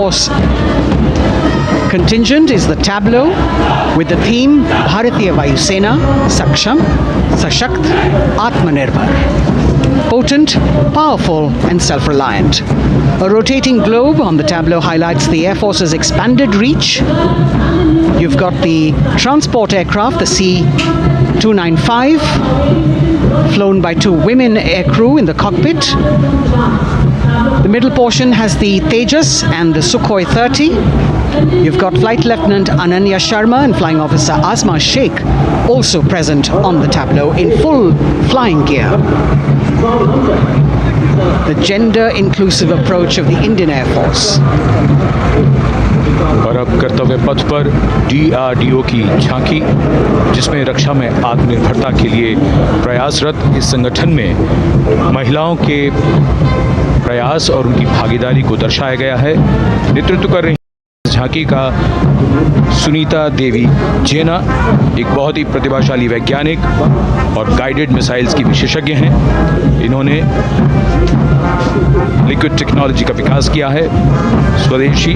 Force contingent is the tableau with the theme Bharatiya Vayu Sena Saksham, Sashakt, Atmanirbhar. Potent, powerful and self-reliant. A rotating globe on the tableau highlights the Air Force's expanded reach. You've got the transport aircraft, the C-295, flown by 2 women aircrew in the cockpit. The middle portion has the Tejas and the Sukhoi 30. You've got Flight Lieutenant Ananya Sharma and Flying Officer Asma Sheikh also present on the tableau in full flying gear. The gender-inclusive approach of the Indian Air Force. और अब कर्तव्य पथ पर DRDO की झांकी, जिसमें रक्षा में आत्मनिर्भरता के लिए प्रयासरत इस संगठन में महिलाओं के प्रयास और उनकी भागीदारी को दर्शाया गया है। नेतृत्व कर रही झांकी का सुनीता देवी जेना एक बहुत ही प्रतिभाशाली वैज्ञानिक और गाइडेड मिसाइल्स की विशेषज्ञ हैं। इन्होंने लिक्विड टेक्नोलॉजी का विकास किया है स्वदेशी।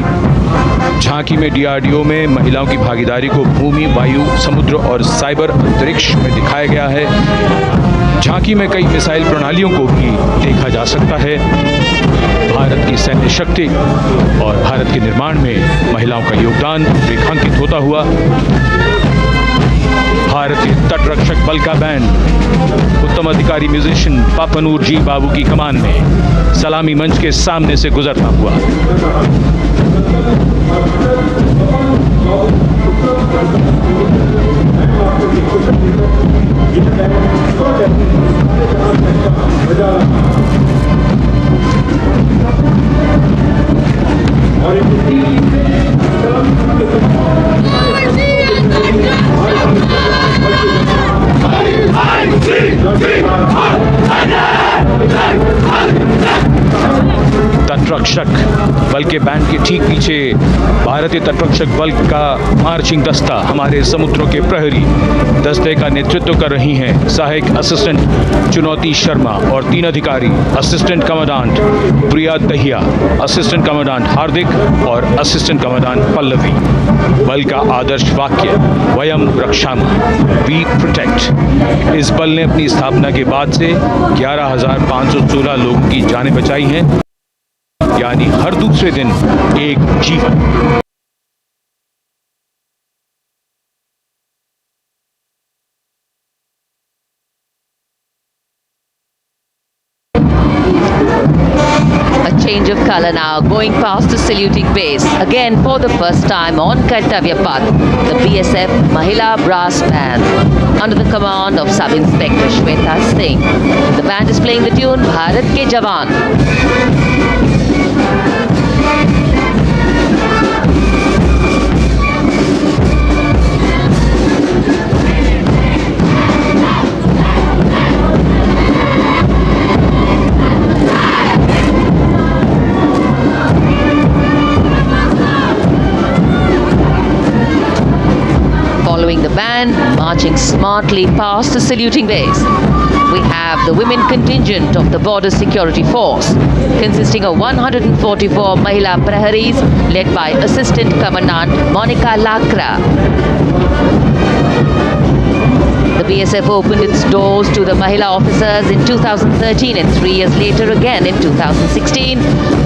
झांकी में DRDO में महिलाओं की भागीदारी को भूमि, वायु, समुद्र और साइबर अंतरिक्ष में दिखाया गया है। झांकी में कई मिसाइल प्रणालियों को भी देखा जा सकता है। भारत की सैन्य शक्ति और भारत के निर्माण में महिलाओं का योगदान रेखांकित होता हुआ भारतीय तटरक्षक बल का बैंड उत्तम अधिकारी म्यूजिशियन पापनूर जी बाबू की कमान में सलामी मंच के सामने से गुजरता हुआ। तटरक्षक बल के बैंड के ठीक पीछे भारतीय तटरक्षक बल का मार्चिंग दस्ता हमारे समुद्रों के प्रहरी दस्ते का नेतृत्व कर रही हैं सहायक असिस्टेंट चुनौती शर्मा और 3 अधिकारी असिस्टेंट कमांडेंट प्रिया दहिया, असिस्टेंट कमांडेंट हार्दिक और असिस्टेंट कमांडेंट पल्लवी। बल का आदर्श वाक्य वयम रक्षामः, वी प्रोटेक्ट। इस बल ने अपनी स्थापना के बाद से 11,516 लोगों की जानें बचाई हैं, यानी हर दूसरे दिन एक जीवन। Change of color now, going past the saluting base. Again, for the first time on Kartavya Path, the BSF Mahila Brass Band, under the command of Sub-Inspector Shweta Singh. The band is playing the tune Bharat Ke Jawan. The band marching smartly past the saluting base. We have the women contingent of the Border Security Force, consisting of 144 Mahila Praharis led by Assistant Commandant Monica Lakra. The BSF opened its doors to the Mahila officers in 2013 and 3 years later again in 2016.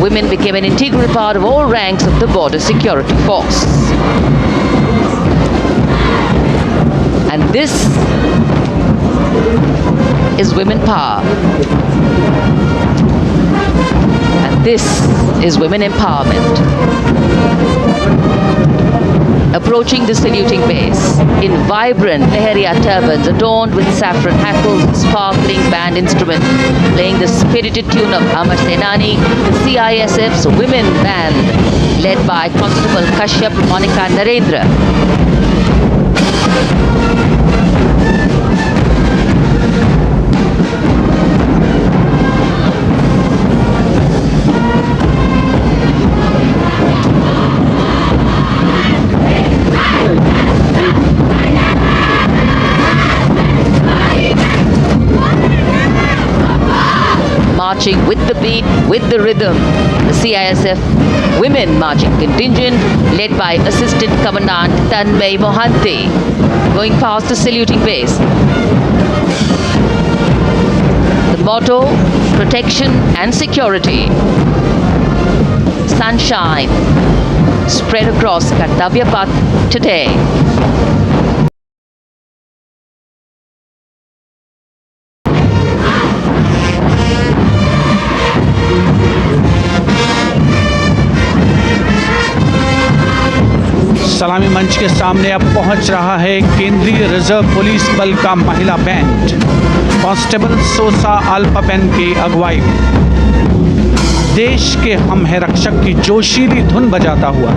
Women became an integral part of all ranks of the Border Security Force. And this is women power. And this is women empowerment. Approaching the saluting base in vibrant Leheria turbans adorned with saffron hackles, sparkling band instruments, playing the spirited tune of Amar Senani, the CISF's women band, led by Constable Kashyap Monica Narendra. Marching with the beat, with the rhythm, the CISF women marching contingent led by Assistant Commandant Tanmay Mohante, going past the saluting base. The motto, protection and security. Sunshine spread across Kartavya Path today. सलामी मंच के सामने अब पहुंच रहा है केंद्रीय reserve police बल का महिला बैंड कांस्टेबल सोसा अल्पापेन की अगुवाई में देश के हम है रक्षक की जोशीली धुन बजाता हुआ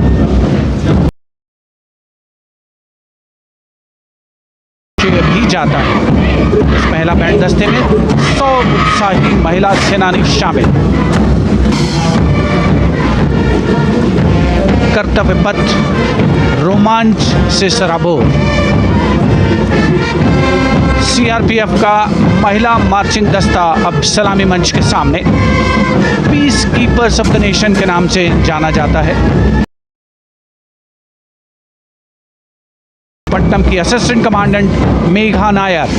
भी जाता है। इस महिला बैंड दस्ते में 100 उत्साही महिला सेनानी शामिल। कर्तव्य पथ रोमांच से सराबोर। सीआरपीएफ का महिला मार्चिंग दस्ता अब सलामी मंच के सामने peace keepers of the nation के नाम से जाना जाता है। पट्टनम की असिस्टेंट कमांडेंट मेघा नायर,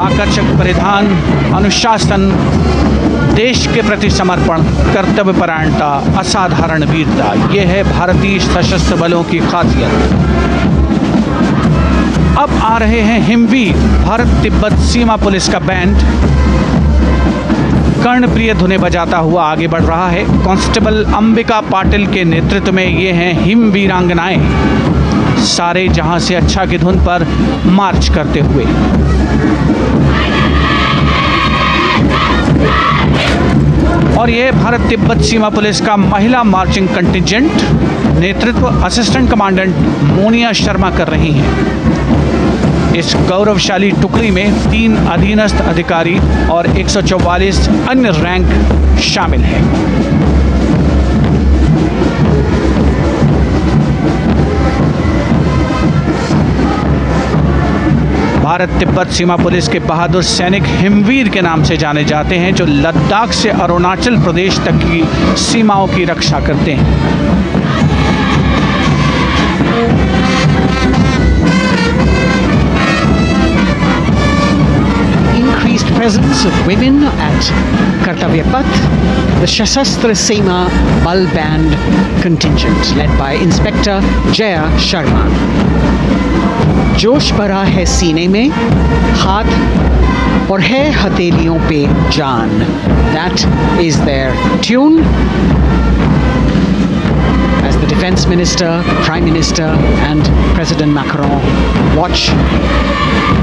आकर्षक परिधान, अनुशासन, देश के प्रति समर्पण, कर्तव्य परायणता, असाधारण वीरता, ये है भारतीय सशस्त्र बलों की खासियत। अब आ रहे हैं हिमवीर भारत तिब्बत सीमा पुलिस का बैंड कर्णप्रिय धुने बजाता हुआ आगे बढ़ रहा है। कांस्टेबल अंबिका पाटिल के नेतृत्व में ये हैं हिम वीरांगनाएं, सारे जहां से अच्छा की धुन पर मार्च करते हुए। और ये भारत तिब्बत सीमा पुलिस का महिला मार्चिंग कंटिजेंट, नेतृत्व असिस्टेंट कमांडेंट मोनिया शर्मा कर रही हैं। इस गौरवशाली टुकड़ी में 3 अधीनस्थ अधिकारी और 144 अन्य रैंक शामिल हैं। भारत तिब्बत सीमा पुलिस के बहादुर सैनिक हिमवीर के नाम से जाने जाते हैं, जो लद्दाख से अरुणाचल प्रदेश तक की सीमाओं की रक्षा करते हैं। Increased presence of women at Kartavya Path, the Shasastra Seema Bal Band contingent led by Inspector Jaya Sharma. जोश भरा है सीने में, हाथ और है हथेलियों पे जान. That is their tune. As the Defense Minister, Prime Minister and President Macron watch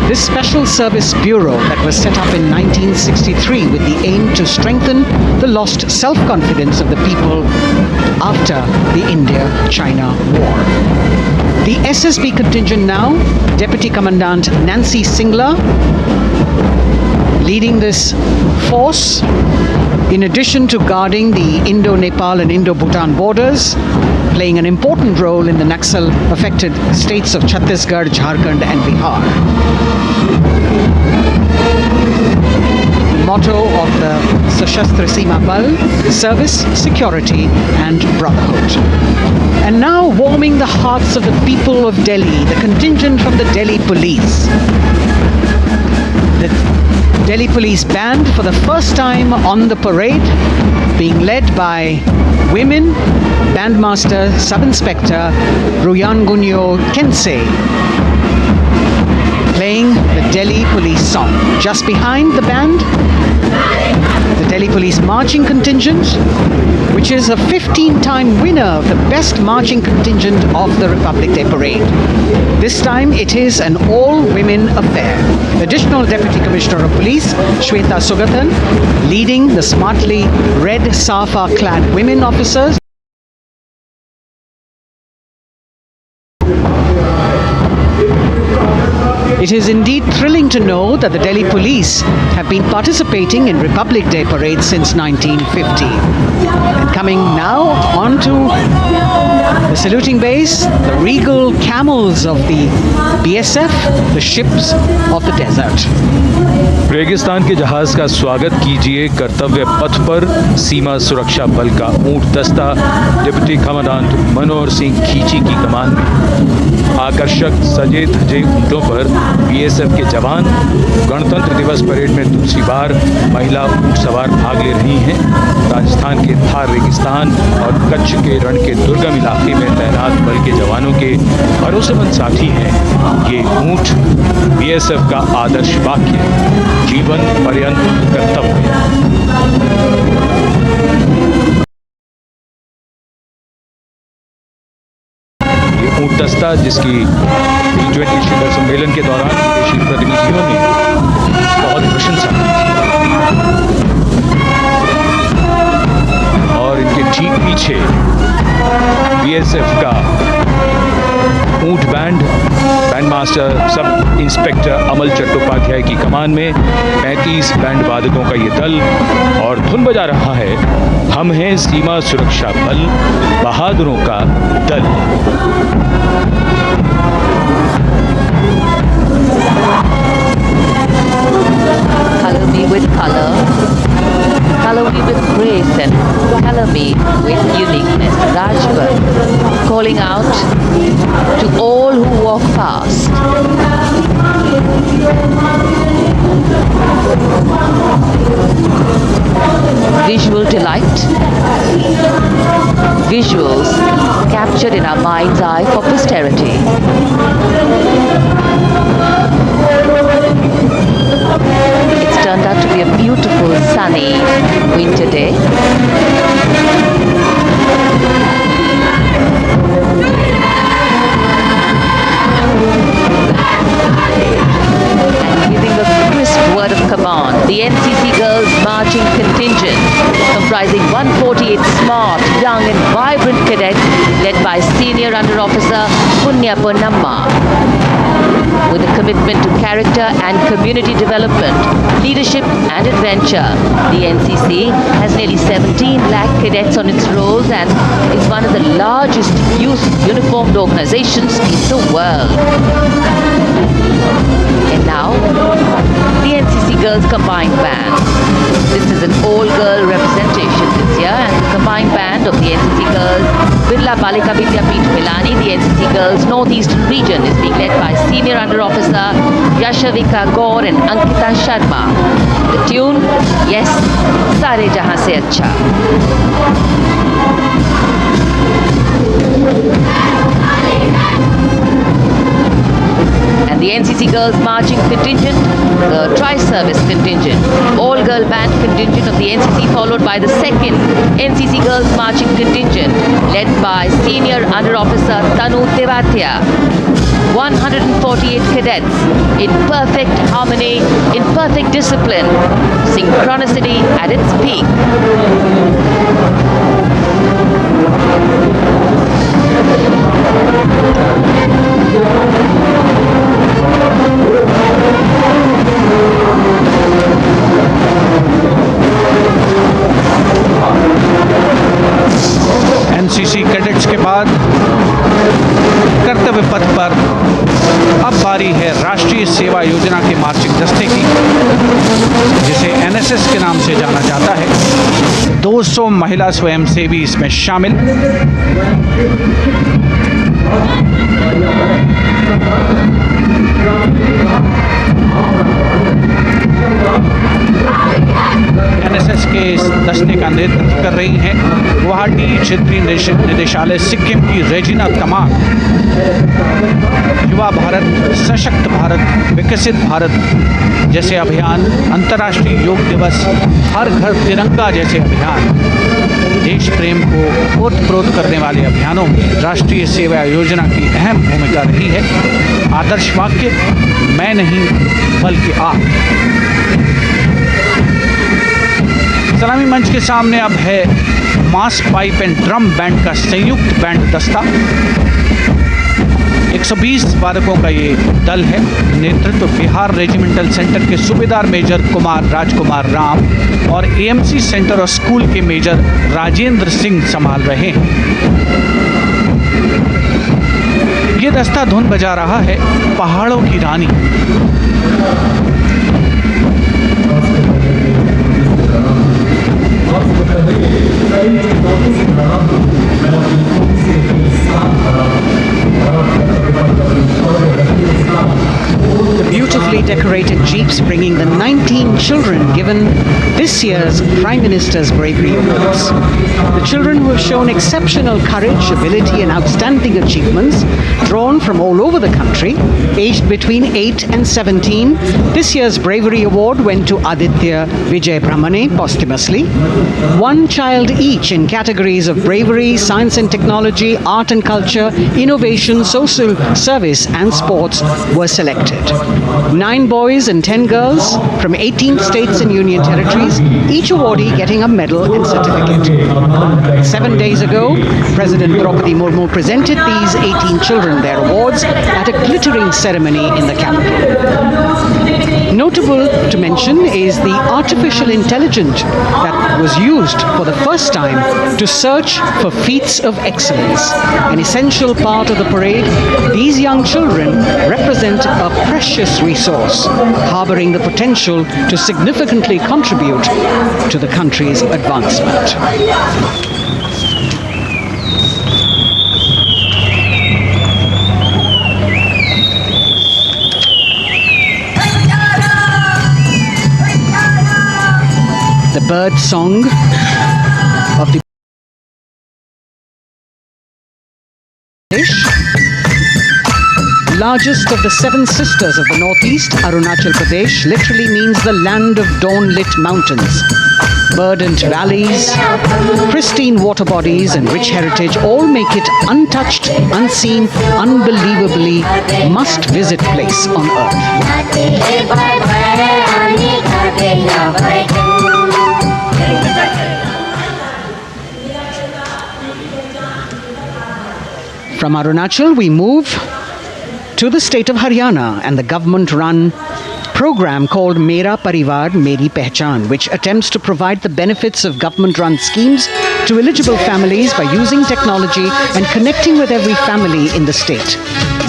this Special Service Bureau that was set up in 1963 with the aim to strengthen the lost self-confidence of the people after the India-China War. The SSB contingent now, Deputy Commandant Nancy Singla, leading this force, in addition to guarding the Indo-Nepal and Indo-Bhutan borders, playing an important role in the Naxal-affected states of Chhattisgarh, Jharkhand and Bihar. The motto of the Sashastra Seema Bal, service, security and brotherhood. And now warming the hearts of the people of Delhi, the contingent from the Delhi Police. The Delhi Police Band for the first time on the parade, being led by women, Bandmaster Sub-Inspector Ruyangunyo Kensei, playing the Delhi Police song. Just behind the band, the Delhi Police Marching Contingent, which is a 15-time winner of the Best Marching Contingent of the Republic Day Parade. This time it is an all-women affair. Additional Deputy Commissioner of Police, Shweta Sugathan, leading the smartly red safa-clad women officers. It is indeed thrilling to know that the Delhi Police have been participating in Republic Day parades since 1950. And coming now on to the saluting base, the regal camels of the BSF, the ships of the desert. रेगिस्तान के जहाज का स्वागत कीजिए कर्तव्य पथ पर सीमा सुरक्षा बल का ऊंट दस्ता डिप्टी कमांडेंट मनोहर सिंह खींची की कमान में। आकर्षक सजे धजे ऊंटों पर बीएसएफ के जवान। गणतंत्र दिवस परेड में दूसरी बार महिला ऊंट सवार भाग ले रही हैं। राजस्थान के थार रेगिस्तान और कच्छ के रण के दुर्गम इलाके में तैनात बल के जवानों के भरोसेमंद साथी हैं ये ऊंट। बीएसएफ का आदर्श वाक्य, जीवन पर्यंत कर्तव्य। ये ऊंट दस्ता जिसकी G20 शिखर सम्मेलन के दौरान विदेशी प्रतिनिधियों ने बहुत प्रशंसा की और इनके ठीक पीछे बीएसएफ का ऊंट बैंड मास्टर सब इंस्पेक्टर अमल चट्टोपाध्याय की कमान में 35 बैंड वादकों का ये दल और धुन बजा रहा है हम हैं सीमा सुरक्षा बल, बहादुरों का दल। Color me with color, color me with grace, and color me with uniqueness. Rajput calling out to all who walk past. Visual delight, visuals captured in our mind's eye for posterity. It's turned out to be a beautiful sunny winter day. And giving a crisp word of command, the NCC Girls Marching Contingent, comprising 148 smart, young and vibrant cadets led by Senior Under Officer Punya Ponnamma. With a commitment to character and community development, leadership and adventure, the NCC has nearly 17 lakh cadets on its rolls and is one of the largest youth uniformed organizations in the world. And now, the NCC Girls Combined Band. This is an all-girl representation this year, and the combined band of the NCC Girls Birla Balika Vidyapeeth Milani, the NCC Girls Northeastern Region, is being led by Senior Under Officer Yashavika Gaur and Ankita Sharma. The tune, yes, Sare Jahan Se Acha. And the NCC Girls Marching Contingent, the Tri-Service Contingent, all-girl band contingent of the NCC, followed by the second NCC Girls Marching Contingent, led by Senior Under Officer Tanu Tevatia. 148 cadets in perfect harmony, in perfect discipline, synchronicity at its peak. NCC cadets के बाद कर्तव्य पथ पर अब बारी है राष्ट्रीय सेवा योजना के मार्चिंग दस्ते की, जिसे एनएसएस के नाम से जाना जाता है। 200 महिला स्वयंसेवी इसमें शामिल। एनएसएस के इस दस्ते का नेतृत्व कर रही हैं गुवाहाटी क्षेत्रीय निदेशालय सिक्किम की रेजिना तमांग। युवा भारत, सशक्त भारत, विकसित भारत जैसे अभियान, अंतर्राष्ट्रीय योग दिवस, हर घर तिरंगा जैसे अभियान, देश प्रेम को ओतप्रोत करने वाले अभियानों में राष्ट्रीय सेवा योजना की अहम भूमिका रही है। आदर्श वाक्य, मैं नहीं बल्कि आप। सलामी मंच के सामने अब है मास पाइप एंड ड्रम बैंड का संयुक्त बैंड दस्ता। 120 वादकों का ये दल है। नेतृत्व बिहार रेजिमेंटल सेंटर के सूबेदार मेजर कुमार राजकुमार राम और एएमसी सेंटर और स्कूल के मेजर राजेंद्र सिंह संभाल रहे हैं। ये दस्ता धुन बजा रहा है पहाड़ों की रानी। The beautifully decorated jeeps bringing the 19 children given this year's Prime Minister's Bravery Awards. The children who have shown exceptional courage, ability and outstanding achievements, drawn from all over the country, aged between 8 and 17. This year's Bravery Award went to Aditya Vijay Brahmane posthumously. One child each in categories of bravery, science and technology, art and culture, innovation, social service and sports were selected. 9 boys and 10 girls from 18 states and union territories, each awardee getting a medal and certificate. 7 days ago, President Draupadi Murmu presented these 18 children their awards at a glittering ceremony in the capital. Notable to mention is the artificial intelligence that was used for the first time to search for feats of excellence. An essential part of the parade, these young children represent a precious resource, harboring the potential to significantly contribute to the country's advancement. The bird song of the largest of the 7 sisters of the northeast, Arunachal Pradesh, literally means the land of dawn-lit mountains. Verdant valleys, pristine water bodies and rich heritage all make it untouched, unseen, unbelievably must-visit place on earth. From Arunachal, we move to the state of Haryana and the government-run program called Mera Parivar Meri Pehchan, which attempts to provide the benefits of government-run schemes to eligible families by using technology and connecting with every family in the state.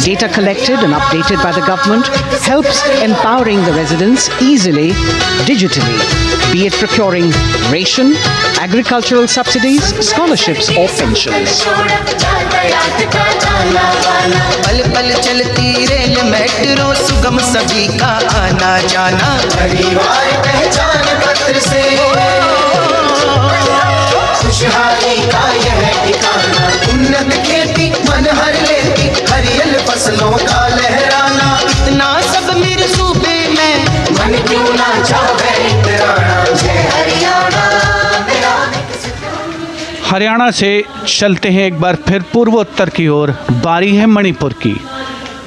Data collected and updated by the government helps empowering the residents easily, digitally, be it procuring ration, agricultural subsidies, scholarships or pensions. पल पल चलती rail metro सुगम सभी का आना जाना परिवार पहचान पत्र से खुशहाली का यह ठिकाना उन्नत खेती मन हर लेती हरियल फसलों का लहराना इतना सब मेरे सूबे में मन क्यों ना चाहे तेरा जय हरियाणा। हरियाणा से चलते हैं एक बार फिर पूर्वोत्तर की ओर। बारी है मणिपुर की।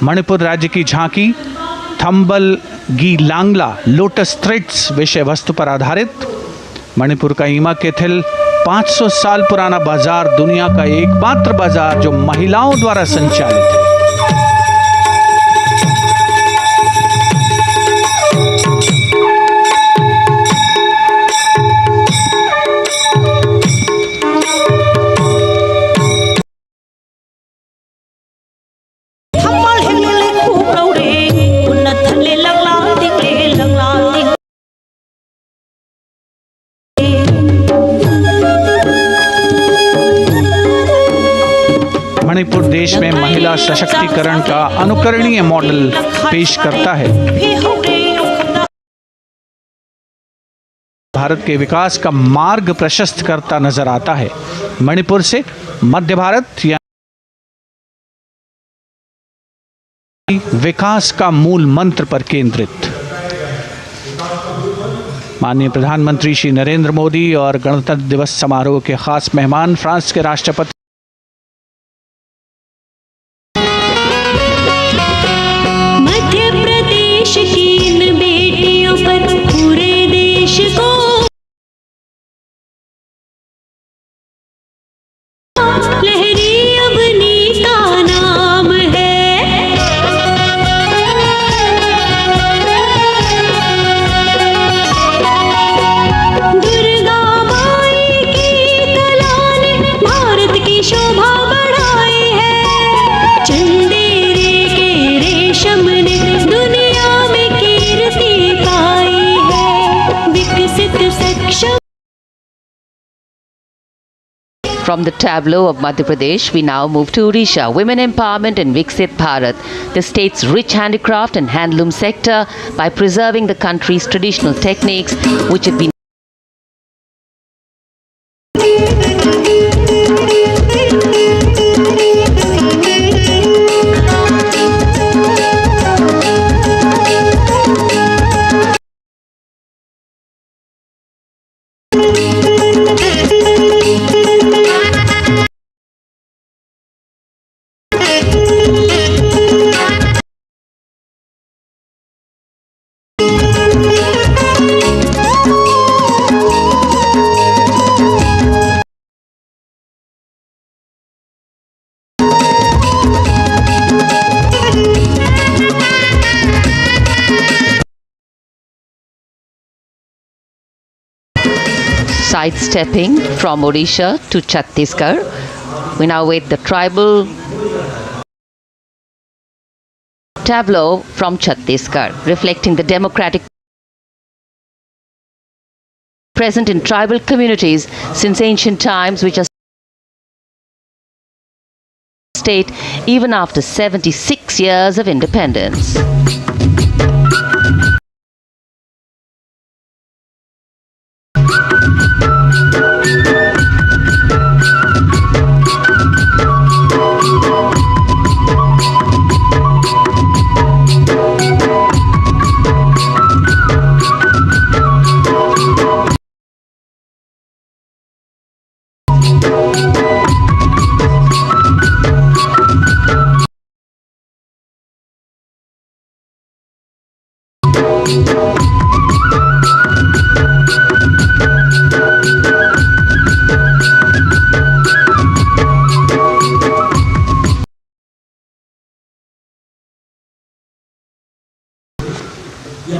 मणिपुर राज्य की झांकी थंबल गी लांगला लोटस थ्रेड्स विषय वस्तु पर आधारित। मणिपुर का ईमा केथिल 500 साल पुराना बाजार दुनिया का एकमात्र बाजार जो महिलाओं द्वारा संचालित है। मणिपुर देश में महिला सशक्तिकरण का अनुकरणीय मॉडल पेश करता है। भारत के विकास का मार्ग प्रशस्त करता नजर आता है। मणिपुर से मध्य भारत या विकास का मूल मंत्र पर केंद्रित। माननीय प्रधानमंत्री श्री नरेंद्र मोदी और गणतंत्र दिवस समारोह के खास मेहमान फ्रांस के राष्ट्रपति दुर्गा माई की कला ने भारत की From the tableau of Madhya Pradesh, we now move to Odisha. Women empowerment and Viksit Bharat, the state's rich handicraft and handloom sector, by preserving the country's traditional techniques, which had been sidestepping from Odisha to Chhattisgarh. We now wait the tribal tableau from Chhattisgarh, reflecting the democratic present in tribal communities since ancient times, which are state even after 76 years of independence.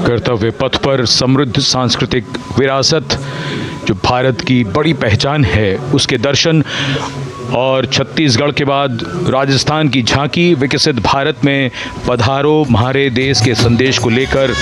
कर्तव्य पथ पर समृद्ध सांस्कृतिक विरासत जो भारत की बड़ी पहचान है उसके दर्शन और छत्तीसगढ़ के बाद राजस्थान की झांकी विकसित भारत में पधारो म्हारे देश के संदेश को लेकर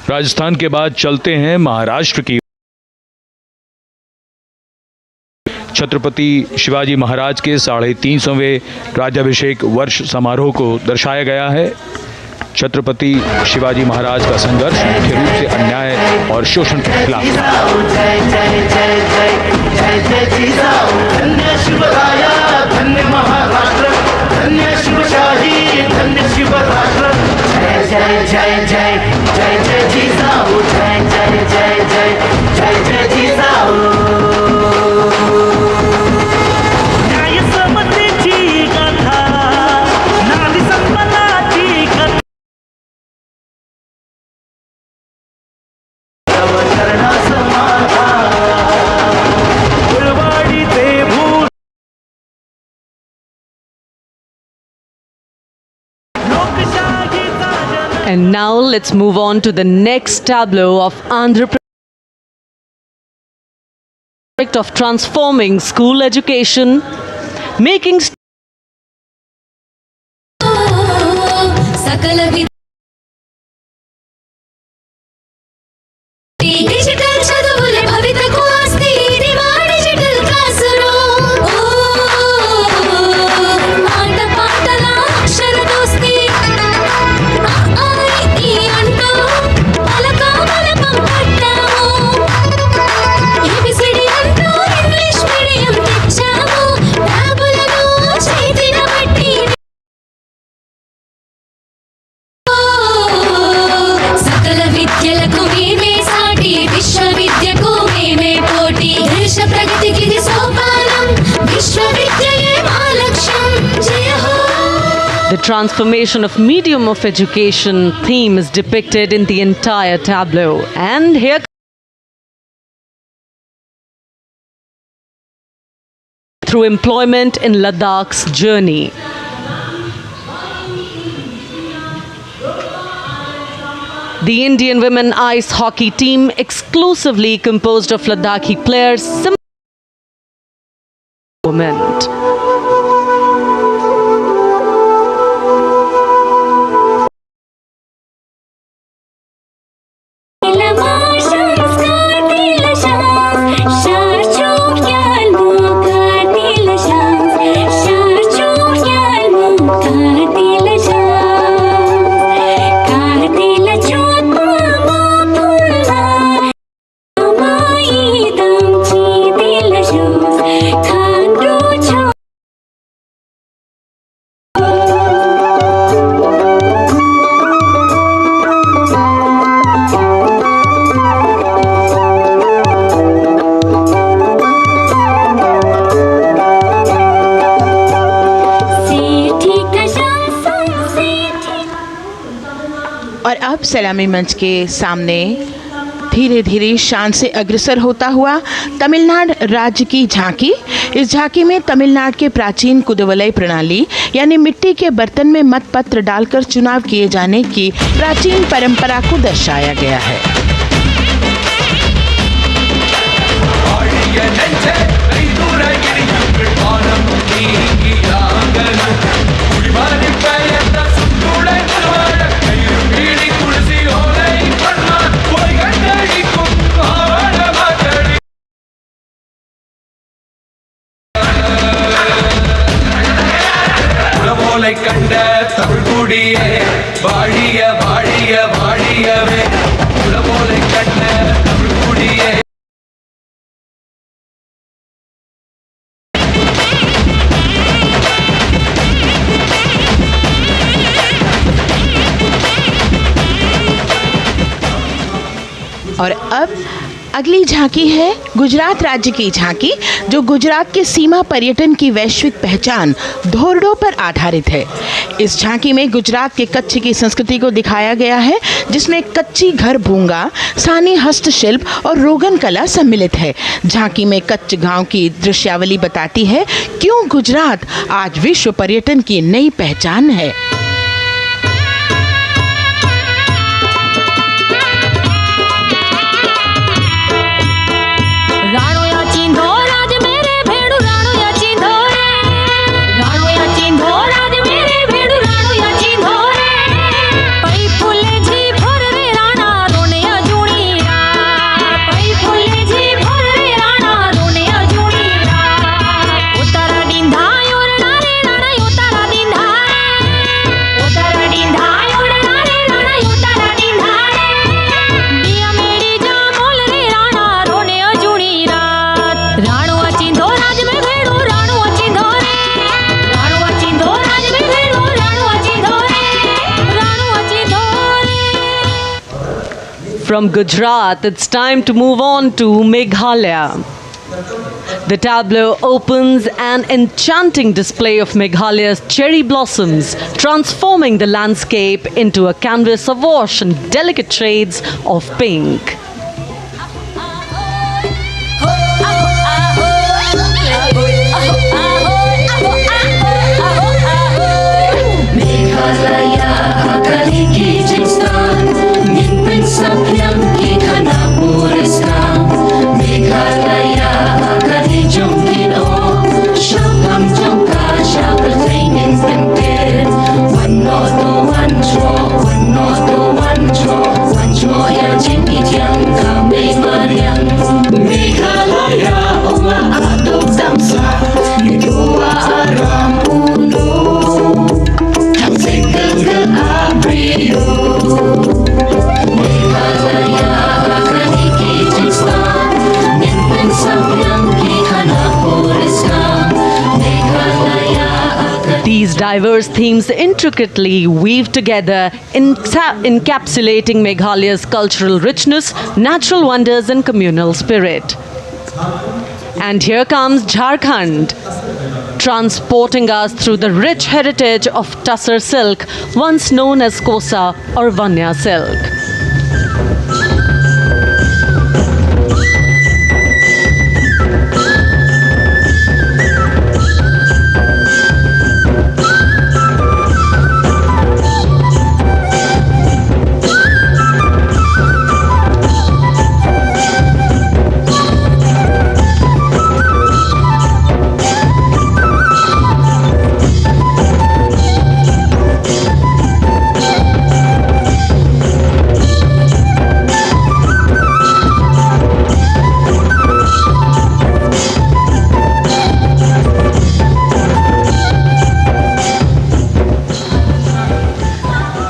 राजस्थान के बाद चलते हैं महाराष्ट्र की। छत्रपति शिवाजी महाराज के 350वें राज्याभिषेक वर्ष समारोह को दर्शाया गया है। छत्रपति शिवाजी महाराज का संघर्ष मुख्य रूप से अन्याय और शोषण के खिलाफ था। धन्य महाराष्ट्र, धन्य शिवशाही, धन्य शिवराष्ट्र। जय जय जय जय जय जय जिजाऊ, जय जय जय जय जय जय जिजाऊ। न्याय समतेची गाथा, नारी सन्मानाची कथा, करना समाधा, गुरवाडी ते भूल। And now let's move on to the next tableau of Andhra Pradesh of transforming school education, making The transformation of medium of education theme is depicted in the entire tableau. And here through employment in Ladakh's journey. The Indian women ice hockey team, exclusively composed of Ladakhi players, moment. और अब सलामी मंच के सामने धीरे धीरे शान से अग्रसर होता हुआ तमिलनाडु राज्य की झांकी। इस झांकी में तमिलनाडु के प्राचीन कुदवलय प्रणाली यानी मिट्टी के बर्तन में मतपत्र डालकर चुनाव किए जाने की प्राचीन परंपरा को दर्शाया गया है। கண்ட தமிழ்குடியே வாழிய வாழிய வாழியவே உலகோலை கண்ட தமிழ்குடியே और अब अगली झांकी है गुजरात राज्य की झांकी, जो गुजरात के सीमा पर्यटन की वैश्विक पहचान धोरडो पर आधारित है। इस झांकी में गुजरात के कच्छ की संस्कृति को दिखाया गया है, जिसमें कच्ची घर भूंगा, स्थानीय हस्तशिल्प और रोगन कला सम्मिलित है। झांकी में कच्छ गांव की दृश्यावली बताती है क्यों गुजरात आज विश्व पर्यटन की नई पहचान है। From Gujarat, it's time to move on to Meghalaya. The tableau opens an enchanting display of Meghalaya's cherry blossoms, transforming the landscape into a canvas awash in delicate shades of pink. These diverse themes intricately weave together, encapsulating Meghalaya's cultural richness, natural wonders and communal spirit. And here comes Jharkhand, transporting us through the rich heritage of Tussar silk, once known as Kosa or Vanya silk.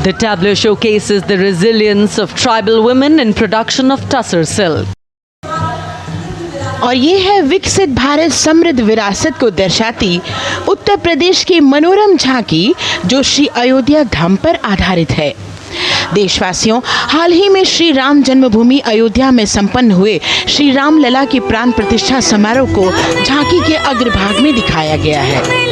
The tableau showcases the resilience of tribal women in production of Tussar silk. और ये है विकसित भारत समृद्ध विरासत को दर्शाती उत्तर प्रदेश की मनोरम झांकी, जो श्री अयोध्या धाम पर आधारित है। देशवासियों, हाल ही में श्री राम जन्मभूमि अयोध्या में संपन्न हुए श्री राम लला की प्राण प्रतिष्ठा समारोह को झांकी के अग्रभाग में दिखाया गया है।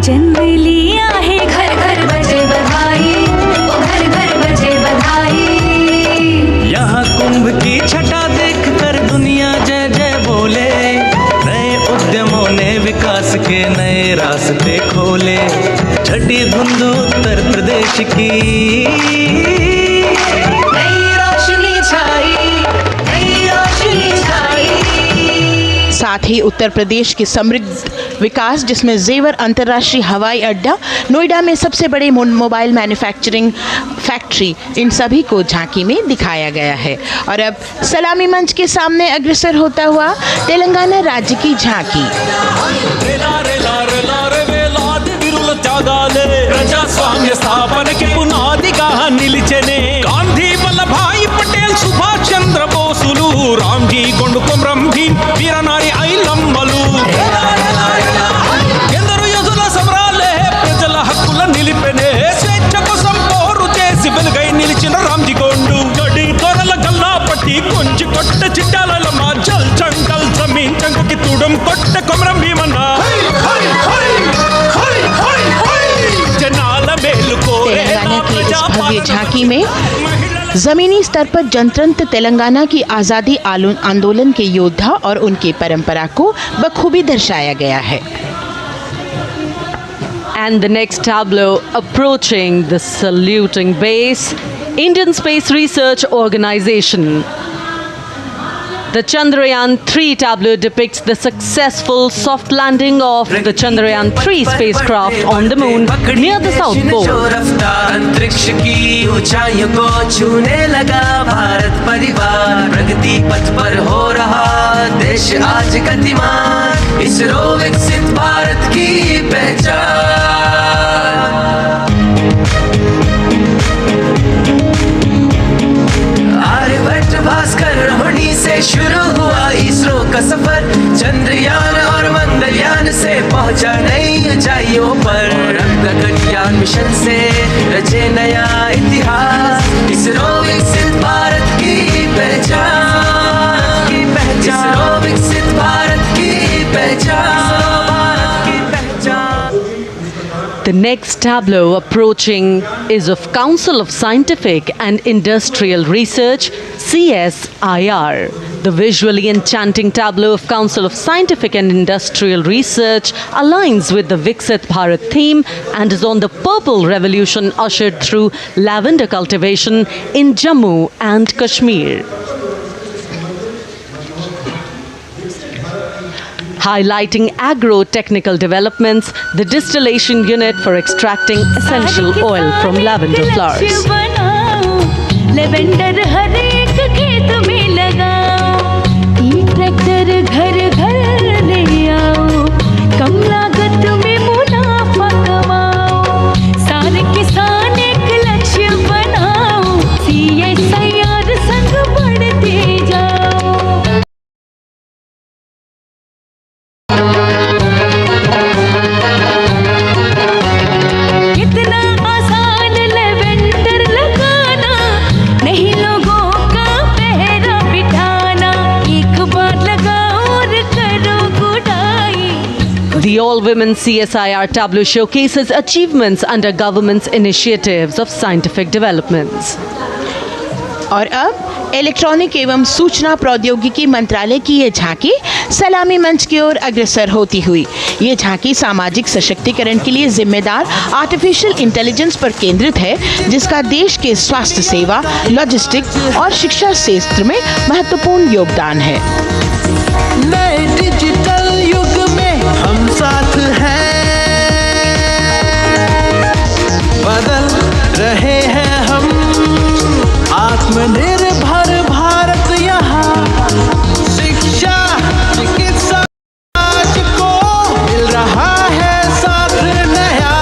जन्म लिया है, घर घर बजे बधाई, ओ घर घर बजे बधाई। यहाँ कुंभ की छटा देख कर दुनिया जय जय बोले, नए उद्यमों ने विकास के नए रास्ते खोले। छठी धुंध उत्तर प्रदेश की नई रोशनी छाई, नई रोशनी छाई। साथ ही उत्तर प्रदेश की समृद्ध विकास, जिसमें जेवर अंतर्राष्ट्रीय हवाई अड्डा, नोएडा में सबसे बड़े मोबाइल मैन्युफैक्चरिंग फैक्ट्री, इन सभी को झांकी में दिखाया गया है। और अब सलामी मंच के सामने अग्रसर होता हुआ तेलंगाना राज्य की झांकी। ప్రజాస్వామ్య స్థాపనకి పునాదిగా నిలిచెనే గాంధీ వల్లభాయ్ పటేల్ సుభాష్ చంద్ర బోసులు రామ్జీ గొండు కొమరం భీమ్ వీరనారి ఐలమ్మలు ఎందరో యోధుల సమరాలే ప్రజల హక్కుల నిలిపెనే స్వేచ్ఛ కోసం పోరు చేసి వెలుగై నిలిచిన రామ్జీ గొండు గడి తొరల గల్లా పట్టి కొంచి కొట్ట చిట్టాలమ్మ జల్ జంగల్ జమీన్ చంకుకి తుడం కొట్ట కొమరం భీమన్న तेलंगाना की इस भव्य झांकी में जमीनी स्तर पर जनतंत्र तेलंगाना की आज़ादी आंदोलन के योद्धा और उनकी परंपरा को बखूबी दर्शाया गया है। And the next tableau approaching the saluting base, Indian Space Research Organization. The Chandrayaan-3 tableau depicts the successful soft landing of the Chandrayaan-3 spacecraft on the moon near the South Pole. अंतरिक्ष की ऊंचाइयों को छूने लगा भारत परिवार, प्रगति पथ पर हो रहा देश आज गतिमान, इसरो विकसित भारत की पहचान। आर्यभट्ट भास्कर रोहिणी से शुरू हुआ इसरो का सफर, चंद्रयान और मंगलयान से पहुंचा नई ऊंचाइयों पर, गगनयान मिशन से रचे नया इतिहास, इसरो विकसित भारत की पहचान, इसरो विकसित भारत की पहचान। The next tableau approaching is of Council of Scientific and Industrial Research, CSIR. The visually enchanting tableau of Council of Scientific and Industrial Research aligns with the Viksit Bharat theme and is on the Purple Revolution ushered through lavender cultivation in Jammu and Kashmir. Highlighting agro-technical developments, the distillation unit for extracting essential oil from lavender flowers. Lavender हर एक खेत में लगाओ, ई tractor घर घर ले आओ, कम लागत में मुनाफा कमाओ, सारे किसान एक लक्ष्य बनाओ, CSIR संग बढ़ते जाओ। all-women CSIR tableau showcases achievements under government's initiatives of scientific developments. और अब इलेक्ट्रॉनिक एवं सूचना प्रौद्योगिकी मंत्रालय की ये झांकी सलामी मंच की ओर अग्रसर होती हुई। ये झांकी सामाजिक सशक्तिकरण के लिए जिम्मेदार आर्टिफिशियल इंटेलिजेंस पर केंद्रित है, जिसका देश के स्वास्थ्य सेवा, लॉजिस्टिक्स और शिक्षा क्षेत्र में महत्वपूर्ण योगदान है। नए डिजिटल युग में हम साथ हैं, बदल रहे हैं हम, आत्मनिर्भर भारत यहाँ, शिक्षा चिकित्सा आज को मिल रहा है साथ नया।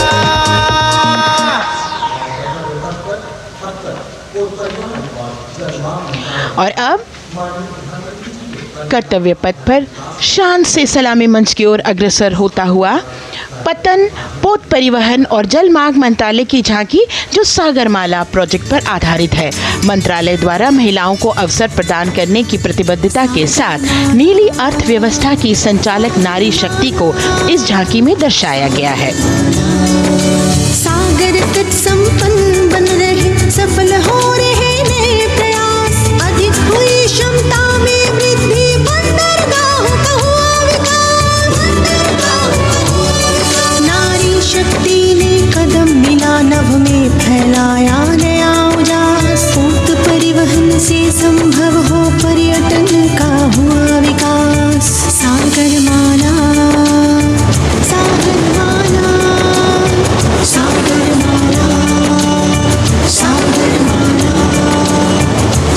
और अब कर्तव्य पथ पर शान से सलामी मंच की ओर अग्रसर होता हुआ पतन, पोत परिवहन और जल मार्ग मंत्रालय की झांकी, जो सागरमाला प्रोजेक्ट पर आधारित है। मंत्रालय द्वारा महिलाओं को अवसर प्रदान करने की प्रतिबद्धता के साथ नीली अर्थव्यवस्था की संचालक नारी शक्ति को इस झांकी में दर्शाया गया है। सागर तट संपन्न बन रहे, सफल हो रहे नए प्रयास, अधिक हुई क्षमता में वृद्धि, बंदरगाहों का हुआ विकास, नारी शक्ति ने कदम मिला नभ में, फैलाया नया उजास, पोत परिवहन से संभव हो पर्यटन का हुआ विकास। सागरमाला, सागरमाला, सागरमाला, सागरमाला,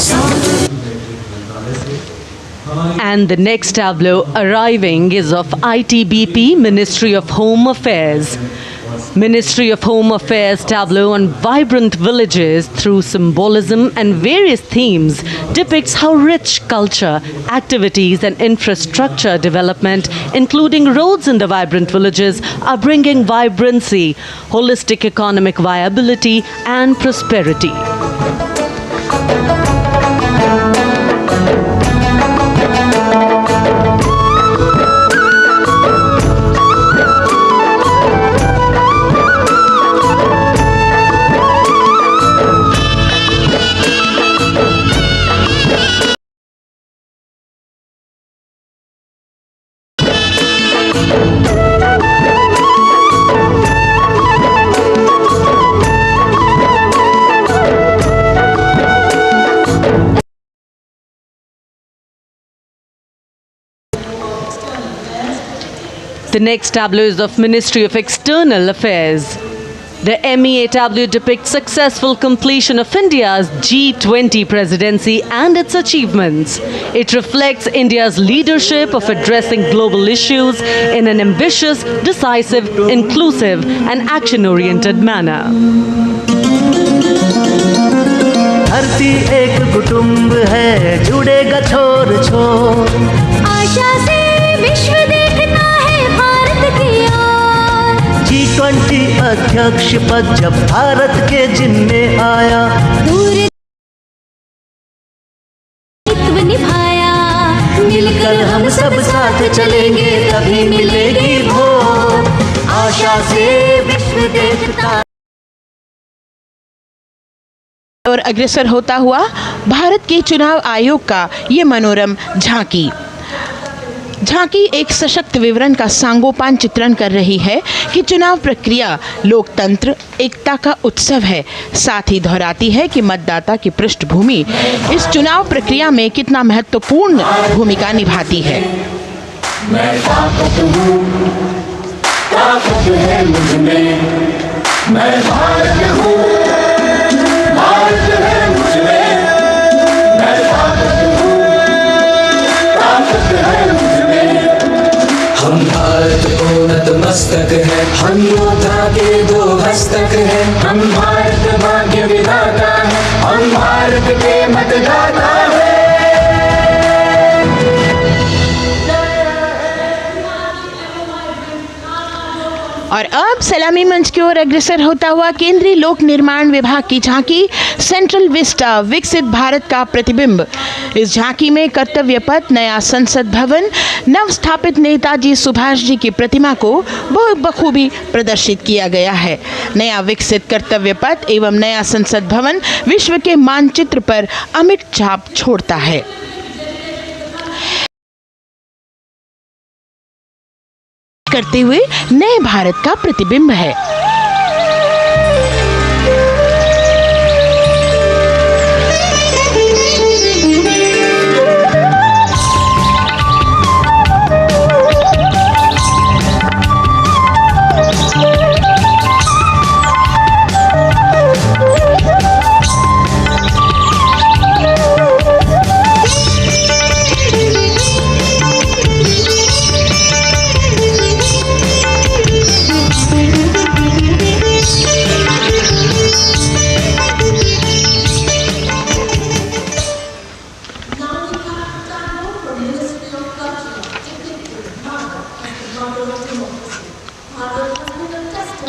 सागर। And the next tableau arriving is of ITBP, Ministry of Home Affairs. Ministry of Home Affairs tableau on vibrant villages through symbolism and various themes depicts how rich culture, activities and infrastructure development, including roads in the vibrant villages, are bringing vibrancy, holistic economic viability and prosperity. The next tableau is of Ministry of External Affairs. The MEA tableau depicts successful completion of India's G20 presidency and its achievements. It reflects India's leadership of addressing global issues in an ambitious, decisive, inclusive and action-oriented manner. धरती एक कुटुंब है, जुड़ेगा छोर छोर, आशा से विश्व देखता है भारत की ओर। G20 अध्यक्ष पद जब भारत के जिम्मे आया, दूर निभाया, मिलकर हम सब साथ चलेंगे तभी मिलेगी भोर, आशा से विश्व देखता। और अग्रसर होता हुआ भारत के चुनाव आयोग का ये मनोरम झांकी एक सशक्त विवरण का सांगोपान चित्रण कर रही है कि चुनाव प्रक्रिया लोकतंत्र, एकता का उत्सव है। साथ ही दोहराती है कि मतदाता की पृष्ठभूमि इस चुनाव प्रक्रिया में कितना महत्वपूर्ण भूमिका निभाती है। मैं ताकत हूँ, ताकत है मुझ में, मैं भारत हूँ, भारत है मुझ में, मैं ताकत हूँ, ताकत है मुझ में। हम भारत को नतमस्तक है, हम योद्धा के दो हस्तक है, हम भारत भाग्य विधाता है, हम भारत के मतदाता है। और अब सलामी मंच की ओर अग्रसर होता हुआ केंद्रीय लोक निर्माण विभाग की झांकी सेंट्रल विस्टा विकसित भारत का प्रतिबिंब। इस झांकी में कर्तव्य पथ, नया संसद भवन, नव स्थापित नेताजी सुभाष जी की प्रतिमा को बहुत बखूबी प्रदर्शित किया गया है। नया विकसित कर्तव्य पथ एवं नया संसद भवन विश्व के मानचित्र पर अमिट छाप छोड़ता है। करते हुए नए भारत का प्रतिबिंब है।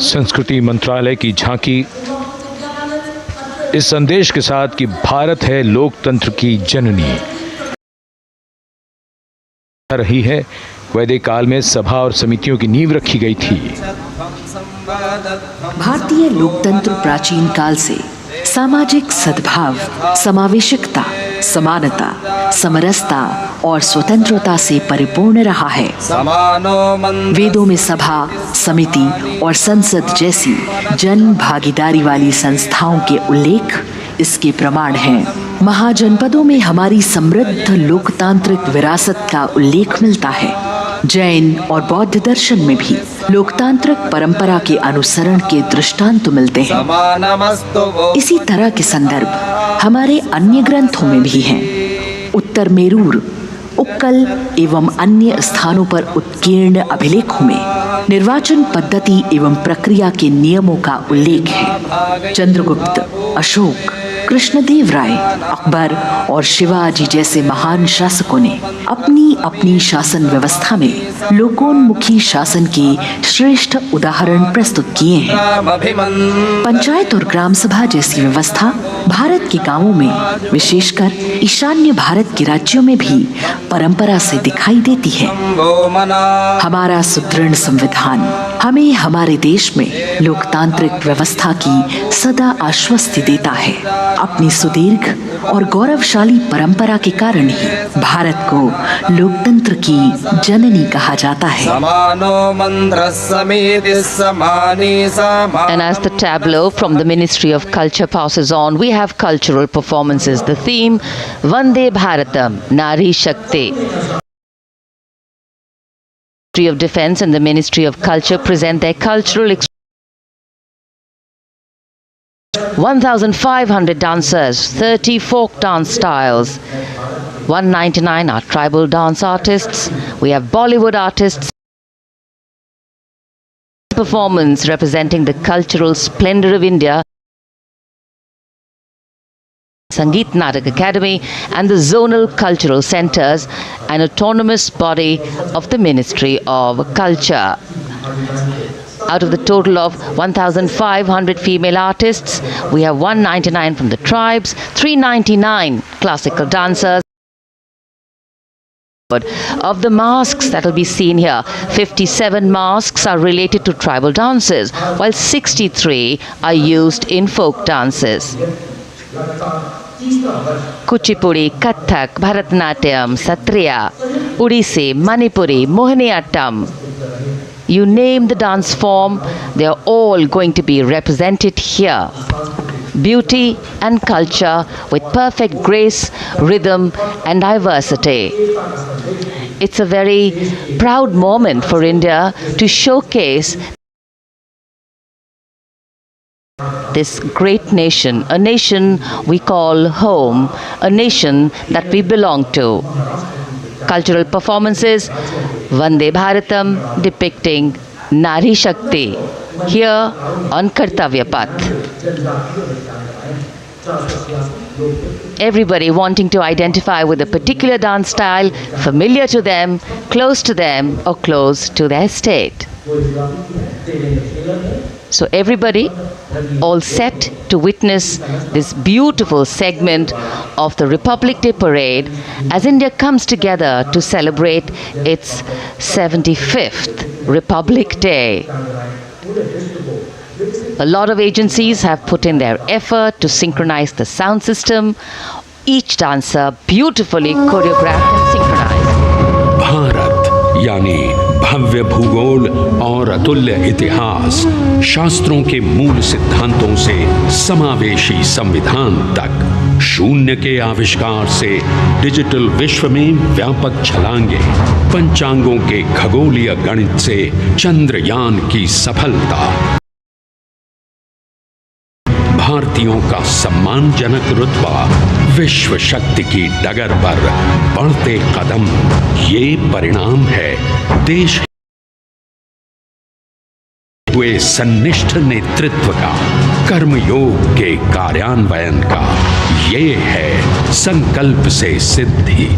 संस्कृति मंत्रालय की झांकी इस संदेश के साथ कि भारत है लोकतंत्र की जननी रही है। वैदिक काल में सभा और समितियों की नींव रखी गई थी। भारतीय लोकतंत्र प्राचीन काल से सामाजिक सद्भाव, समावेशकता, समानता, समरसता और स्वतंत्रता से परिपूर्ण रहा है। वेदों में सभा, समिति और संसद जैसी जन भागीदारी वाली संस्थाओं के उल्लेख इसके प्रमाण हैं। महाजनपदों में हमारी समृद्ध लोकतांत्रिक विरासत का उल्लेख मिलता है। जैन और बौद्ध दर्शन में भी लोकतांत्रिक परंपरा के अनुसरण के दृष्टांत मिलते हैं। इसी तरह के संदर्भ हमारे अन्य ग्रंथों में भी हैं। उत्तर मेरूर, उक्कल एवं अन्य स्थानों पर उत्कीर्ण अभिलेखों में निर्वाचन पद्धति एवं प्रक्रिया के नियमों का उल्लेख है। चंद्रगुप्त, अशोक, कृष्णदेव राय, अकबर और शिवाजी जैसे महान शासकों ने अपनी अपनी शासन व्यवस्था में लोकोन्मुखी शासन के श्रेष्ठ उदाहरण प्रस्तुत किए हैं। पंचायत और ग्राम सभा जैसी व्यवस्था भारत के गांवों में, विशेषकर ईशान्य भारत के राज्यों में भी परंपरा से दिखाई देती है। हमारा सुदृढ़ संविधान हमें हमारे देश में लोकतांत्रिक व्यवस्था की सदा आश्वस्ति देता है। अपनी सुदीर्घ और गौरवशाली परंपरा के कारण ही भारत को लोकतंत्र की जननी कहा जाता है। And as the tableau from the Ministry of Culture passes on, we have cultural performances. The theme, Vande Bharatam, Nari Shakti. Ministry of Defence and the Ministry of Culture present their cultural 1,500 dancers, 30 folk dance styles, 199 are tribal dance artists, we have Bollywood artists. Performance representing the cultural splendor of India, Sangeet Natak Academy and the Zonal Cultural Centres, an autonomous body of the Ministry of Culture. Out of the total of 1,500 female artists, we have 199 from the tribes, 399 classical dancers. Of the masks that will be seen here, 57 masks are related to tribal dances, while 63 are used in folk dances. Kuchipudi, Kathak, Bharatanatyam, Satriya, Odissi, Manipuri, Mohiniyattam. You name the dance form, they are all going to be represented here. Beauty and culture with perfect grace, rhythm and diversity. It's a very proud moment for India to showcase this great nation, a nation we call home, a nation that we belong to. Cultural performances, Vande Bharatam depicting Nari Shakti here on Kartavya Path. Everybody wanting to identify with a particular dance style, familiar to them, close to them or close to their state. So everybody all set to witness this beautiful segment of the Republic Day parade as India comes together to celebrate its 75th Republic Day. A lot of agencies have put in their effort to synchronize the sound system. Each dancer beautifully choreographed and synchronized. Bharat यानी भव्य भूगोल और अतुल्य इतिहास, शास्त्रों के मूल सिद्धांतों से समावेशी संविधान तक, शून्य के आविष्कार से डिजिटल विश्व में व्यापक छलांगे, पंचांगों के खगोलीय गणित से चंद्रयान की सफलता, भारतीयों का सम्मानजनक रुतबा, विश्व शक्ति की डगर पर बढ़ते कदम, ये परिणाम है देश हुए सन्निष्ठ नेतृत्व का, कर्मयोग के कार्यान्वयन का। ये है संकल्प से सिद्धि।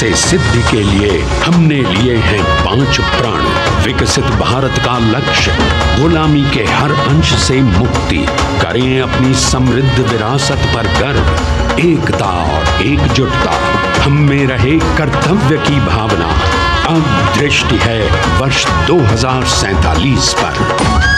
से सिद्धि के लिए हमने लिए हैं 5 प्रण। विकसित भारत का लक्ष्य, गुलामी के हर अंश से मुक्ति। करें अपनी समृद्ध विरासत पर गर्व। एकता और एकजुटता, हम में रहे कर्तव्य की भावना। अब दृष्टि है वर्ष 2047 पर।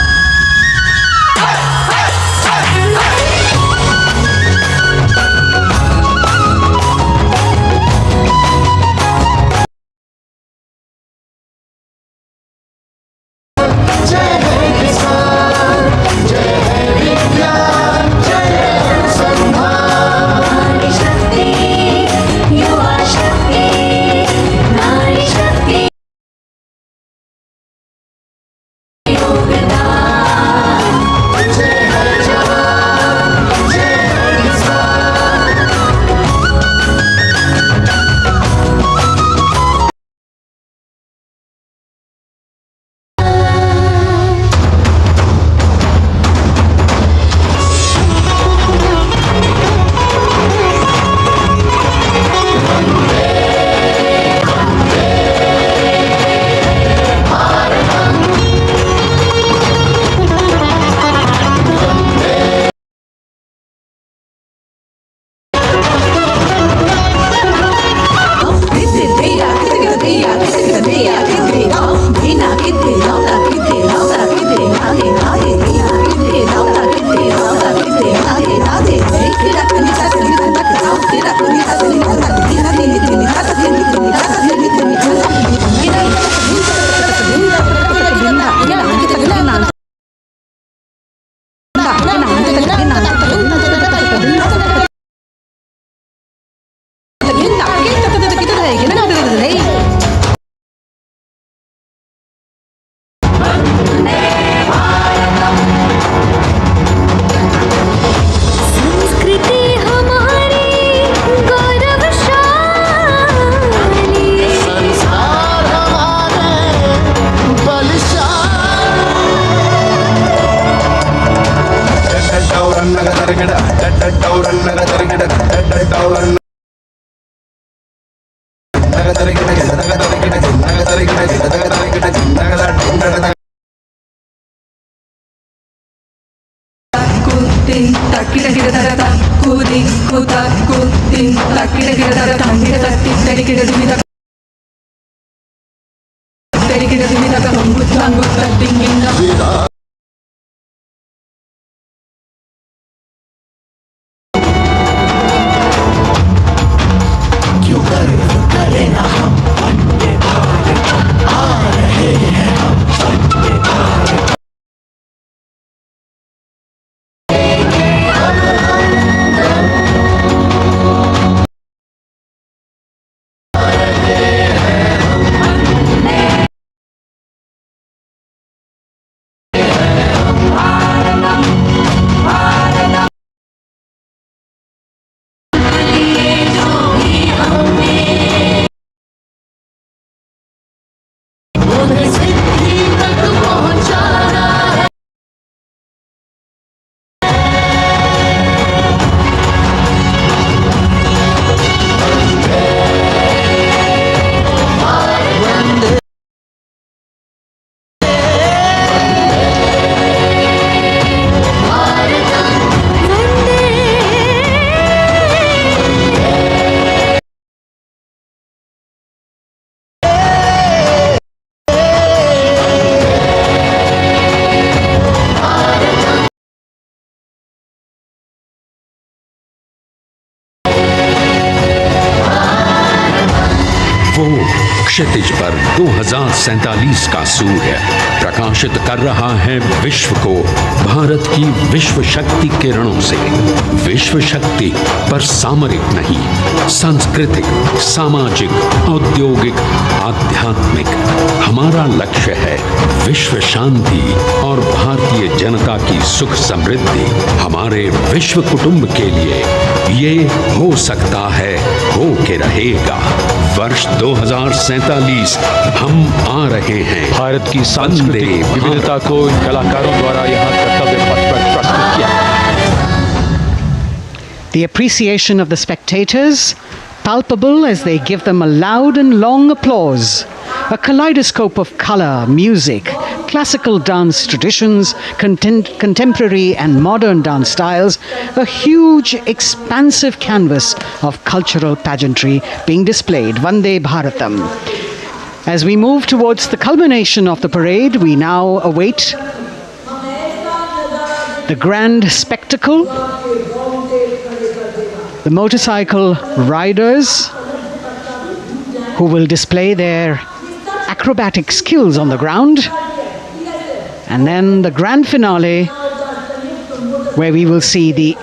क्षितिज पर 2047 का सूर्य प्रकाशित कर रहा है विश्व को भारत की विश्व शक्ति किरणों से। विश्व शक्ति पर सामरिक नहीं, सांस्कृतिक, सामाजिक, औद्योगिक, आध्यात्मिक। हमारा लक्ष्य है विश्व शांति और भारतीय जनता की सुख समृद्धि। हमारे विश्व कुटुंब के लिए ये हो सकता है, हो के रहेगा। वर्ष 2047 हम आ रहे हैं। भारत की सांस्कृतिक विविधता को इन कलाकारों द्वारा यहाँ कर्तव्य पथ पर प्रस्तुत किया। The appreciation of the spectators palpable as they give them a loud and long applause. A kaleidoscope of color, music, classical dance traditions, contemporary and modern dance styles, a huge, expansive canvas of cultural pageantry being displayed. Vande Bharatam. As we move towards the culmination of the parade, we now await the grand spectacle. The motorcycle riders who will display their acrobatic skills on the ground, and then the grand finale where we will see the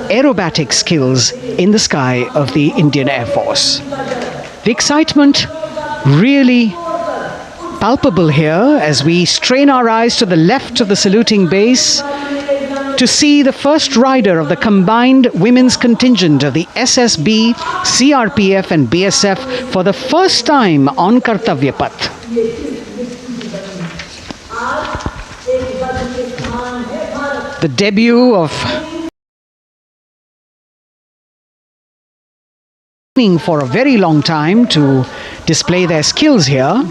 aerobatic skills in the sky of the Indian Air Force. The excitement really palpable here as we strain our eyes to the left of the saluting base to see the first rider of the combined women's contingent of the SSB, CRPF and BSF for the first time on Kartavya Path. The debut of for a very long time to display their skills here.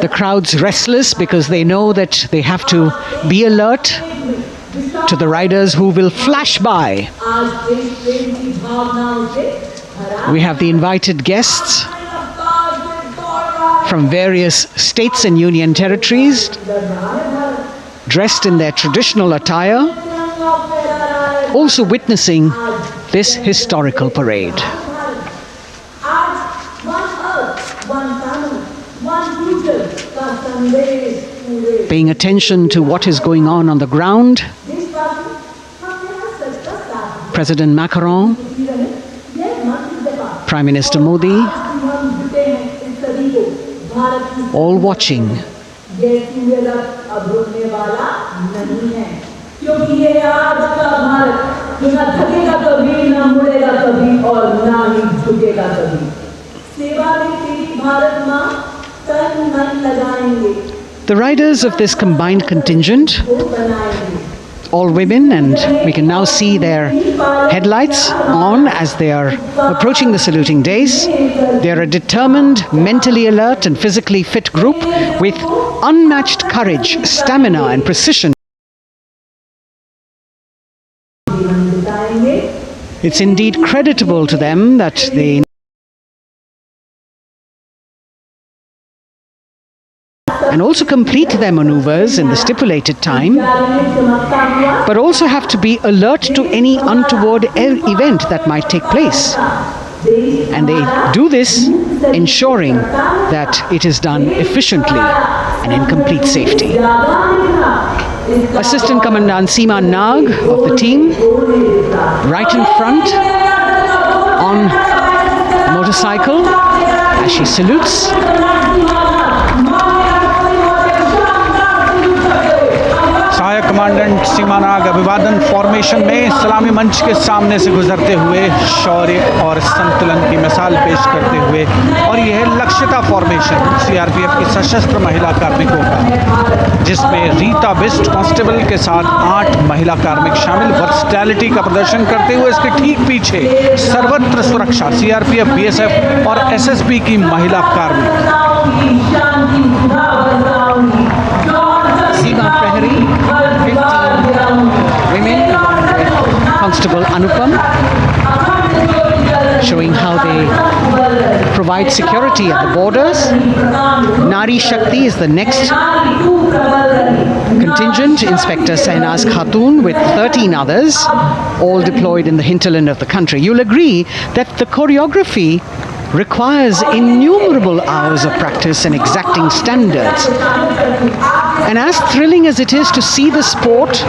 The crowd's restless because they know that they have to be alert to the riders who will flash by. We have the invited guests from various states and union territories, dressed in their traditional attire, also witnessing this historical parade. Paying attention to what is going on the ground, President Macron, Prime Minister Modi, all watching. The riders of this combined contingent, all women, and we can now see their headlights on as they are approaching the saluting days. They are a determined, mentally alert and physically fit group with unmatched courage, stamina and precision. It's indeed creditable to them that they and also complete their maneuvers in the stipulated time, but also have to be alert to any untoward event that might take place. And they do this ensuring that it is done efficiently and in complete safety. Assistant Commandant Seema Nag of the team, right in front on a motorcycle as she salutes. सहायक commandant सीमा नाग अभिवादन formation में सलामी मंच के सामने से गुजरते हुए शौर्य और संतुलन की मिसाल पेश करते हुए, और यह लक्ष्यता फॉर्मेशन सीआरपीएफ की सशस्त्र महिला कार्मिकों का, जिसमें रीता बिस्ट कांस्टेबल के साथ 8 महिला कार्मिक शामिल वर्सटैलिटी का प्रदर्शन करते हुए इसके ठीक पीछे सर्वत्र सुरक्षा सीआरपीएफ, बीएसएफ और एसएसबी की महिला कार्मिक। Seema Prahari, 15 women along with Constable Anupam, showing how they provide security at the borders. Nari Shakti is the next contingent, Inspector Sainaz Khatun with 13 others, all deployed in the hinterland of the country. You'll agree that the choreography requires innumerable hours of practice and exacting standards. And as thrilling as it is to see the sport,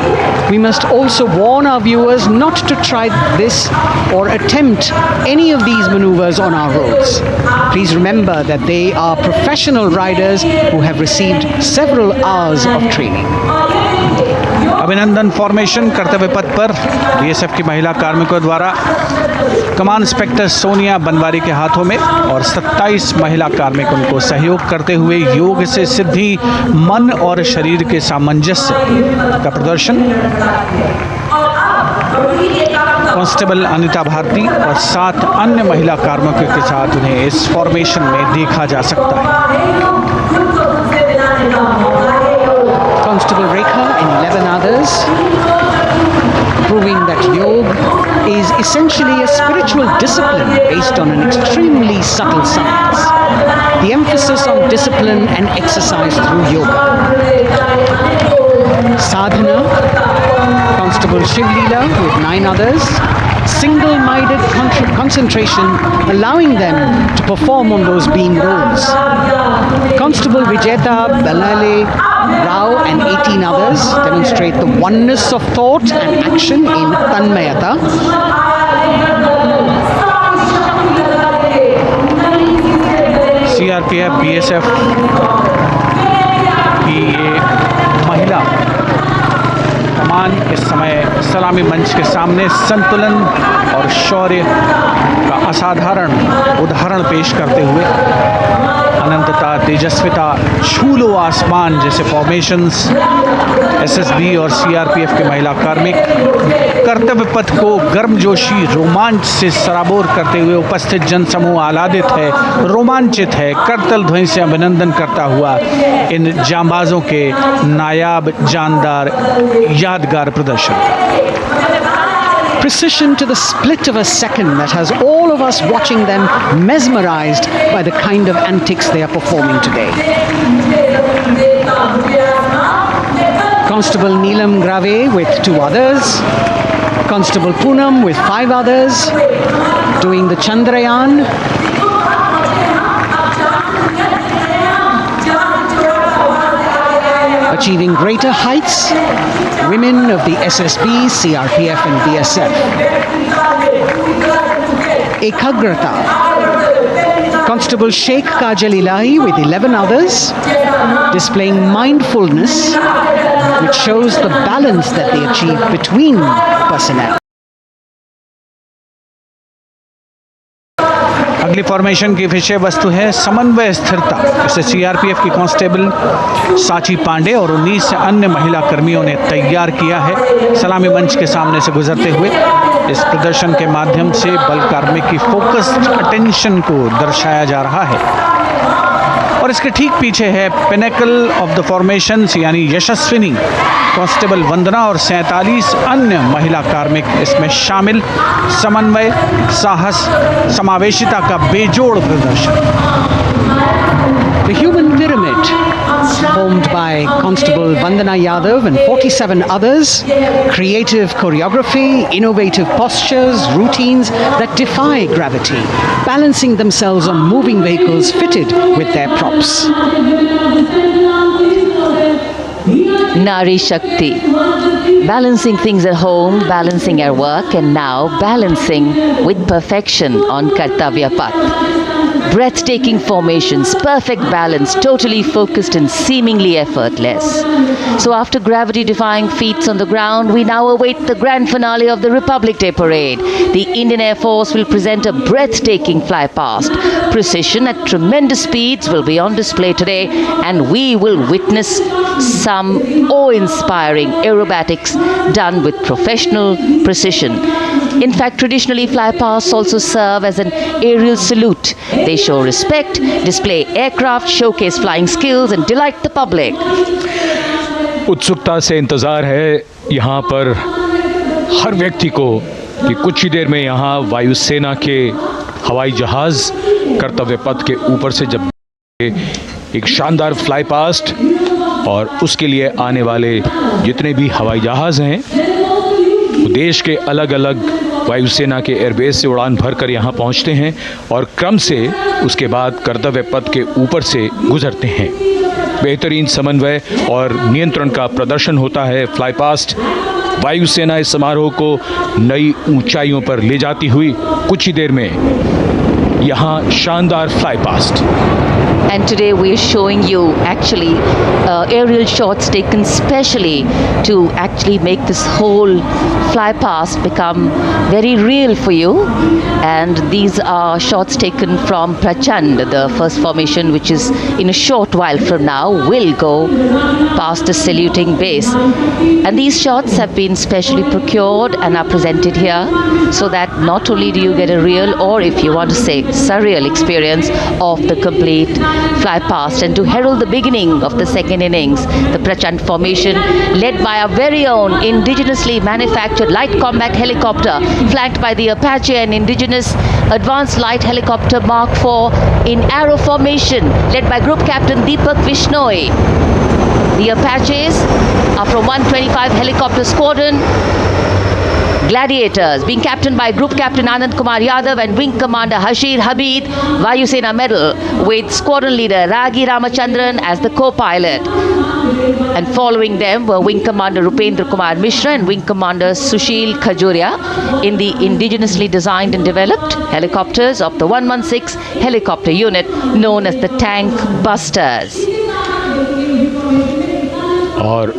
we must also warn our viewers not to try this or attempt any of these maneuvers on our roads. Please remember that they are professional riders who have received several hours of training. अभिनंदन formation कर्तव्य पथ पर BSF की महिला कार्मिकों द्वारा कमान inspector Sonia Banwari के हाथों में और 27 महिला कार्मिक उनको सहयोग करते हुए योग से सिद्धि, मन और शरीर के सामंजस्य का प्रदर्शन। कांस्टेबल अनिता भारती और 7 अन्य महिला कार्मिकों के साथ उन्हें इस फॉर्मेशन में देखा जा सकता है। Constable Rekha and 11 others, proving that yoga is essentially a spiritual discipline based on an extremely subtle science. The emphasis on discipline and exercise through yoga. Sadhana, Constable Shivlila with 9 others, single-minded concentration, allowing them to perform on those beam roles. Constable Vijeta Balale Rao and 18 others demonstrate the oneness of thought and action in Tanmayata. CRPF, BSF की ये महिला कमान इस समय सलामी मंच के सामने संतुलन और शौर्य का असाधारण उदाहरण पेश करते हुए अनंतता, तेजस्विता, छू लो आसमान जैसे फॉर्मेशंस एसएसबी और सीआरपीएफ के महिला कार्मिक कर्तव्य पथ को गर्मजोशी रोमांच से सराबोर करते हुए उपस्थित जनसमूह आह्लादित है, रोमांचित है, करतल ध्वनि से अभिनंदन करता हुआ इन जांबाजों के नायाब, जानदार, यादगार प्रदर्शन। Precision to the split of a second that has all of us watching them mesmerized by the kind of antics they are performing today. Constable Neelam Grave with 2 others, Constable Poonam with 5 others, doing the Chandrayaan. Achieving greater heights, women of the SSB, CRPF and BSF. Ekagrata, Constable Sheikh Kajal Ilahi with 11 others, displaying mindfulness, which shows the balance that they achieve between personnel. अगली formation की विषय वस्तु है समन्वय स्थिरता। इसे CRPF की constable साची पांडे और 19 अन्य महिला कर्मियों ने तैयार किया है। सलामी मंच के सामने से गुजरते हुए इस प्रदर्शन के माध्यम से बल कार्मिक की फोकस्ड अटेंशन को दर्शाया जा रहा है। और इसके ठीक पीछे है पिनेकल ऑफ द फॉर्मेशंस यानी यशस्विनी कांस्टेबल वंदना और 47 अन्य महिला कार्मिक इसमें शामिल। समन्वय, साहस, समावेशिता का बेजोड़ प्रदर्शन। The human pyramid, formed by Constable Vandana Yadav and 47 others, creative choreography, innovative postures, routines that defy gravity, balancing themselves on moving vehicles fitted with their props. Nari Shakti, balancing things at home, balancing at work, and now balancing with perfection on Kartavya Path. Breathtaking formations, perfect balance, totally focused and seemingly effortless. So after gravity-defying feats on the ground, we now await the grand finale of the Republic Day Parade. The Indian Air Force will present a breathtaking fly past. Precision at tremendous speeds will be on display today, and we will witness some awe-inspiring aerobatics done with professional precision. In fact, traditionally flypasts also serve as an aerial salute. They show respect, display aircraft, showcase flying skills and delight the public. उत्सुकता से इंतज़ार है यहाँ पर हर व्यक्ति को कि कुछ ही देर में यहाँ वायुसेना के हवाई जहाज़ कर्तव्य पथ के ऊपर से जब एक शानदार फ्लाई पास्ट और उसके लिए आने वाले जितने भी हवाई जहाज़ हैं वो देश के अलग अलग वायुसेना के एयरबेस से उड़ान भरकर यहाँ पहुँचते हैं और क्रम से उसके बाद कर्तव्य पथ के ऊपर से गुजरते हैं। बेहतरीन समन्वय और नियंत्रण का प्रदर्शन होता है। फ्लाई पास्ट वायुसेना इस समारोह को नई ऊंचाइयों पर ले जाती हुई कुछ ही देर में यहाँ शानदार fly past. And today we are showing you actually aerial shots taken specially to actually make this whole fly past become very real for you. And these are shots taken from Prachand, the first formation, which is in a short while from now will go past the saluting base. And these shots have been specially procured and are presented here so that not only do you get a real, or if you want to say surreal experience of the complete fly past, and to herald the beginning of the second innings, the Prachand formation led by our very own indigenously manufactured light combat helicopter flanked by the Apache and indigenous advanced light helicopter Mark IV in arrow formation led by Group Captain Deepak Vishnoi. The Apaches are from 125 Helicopter Squadron Gladiators, being captained by Group Captain Anand Kumar Yadav and Wing Commander Hashir Habib, Vayu Sena Medal, with Squadron Leader Ragi Ramachandran as the co-pilot. And following them were Wing Commander Rupendra Kumar Mishra and Wing Commander Sushil Khajuria in the indigenously designed and developed helicopters of the 116 helicopter unit known as the Tank Busters. और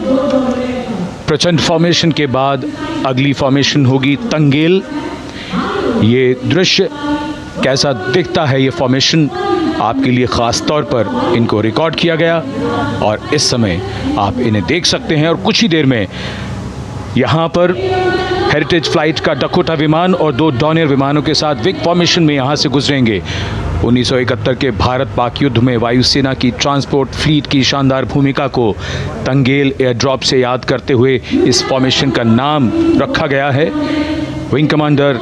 प्रचंड formation के बाद अगली formation होगी तंगेल। ये दृश्य कैसा दिखता है, ये फॉर्मेशन आपके लिए ख़ास तौर पर इनको रिकॉर्ड किया गया और इस समय आप इन्हें देख सकते हैं। और कुछ ही देर में यहाँ पर हेरिटेज फ्लाइट का डकोटा विमान और 2 डॉनियर विमानों के साथ विग फॉर्मेशन में यहाँ से गुजरेंगे। 1971 के भारत पाक युद्ध में वायुसेना की ट्रांसपोर्ट फ्लीट की शानदार भूमिका को तंगेल एयर ड्रॉप से याद करते हुए इस फॉर्मेशन का नाम रखा गया है। विंग कमांडर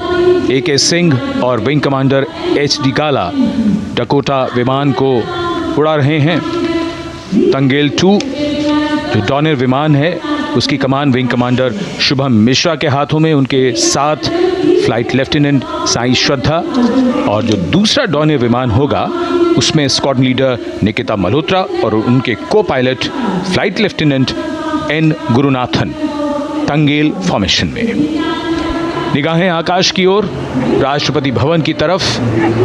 AK सिंह और विंग कमांडर HD काला डकोटा विमान को उड़ा रहे हैं। तंगेल 2 जो डॉनियर विमान है उसकी कमान विंग कमांडर शुभम मिश्रा के हाथों में, उनके साथ फ्लाइट लेफ्टिनेंट साई श्रद्धा, और जो दूसरा डॉनियर विमान होगा उसमें स्क्वाड्रन लीडर निकिता मल्होत्रा और उनके को pilot flight lieutenant N Gurunathan. Tangail formation में निगाहें आकाश की ओर, राष्ट्रपति भवन की तरफ।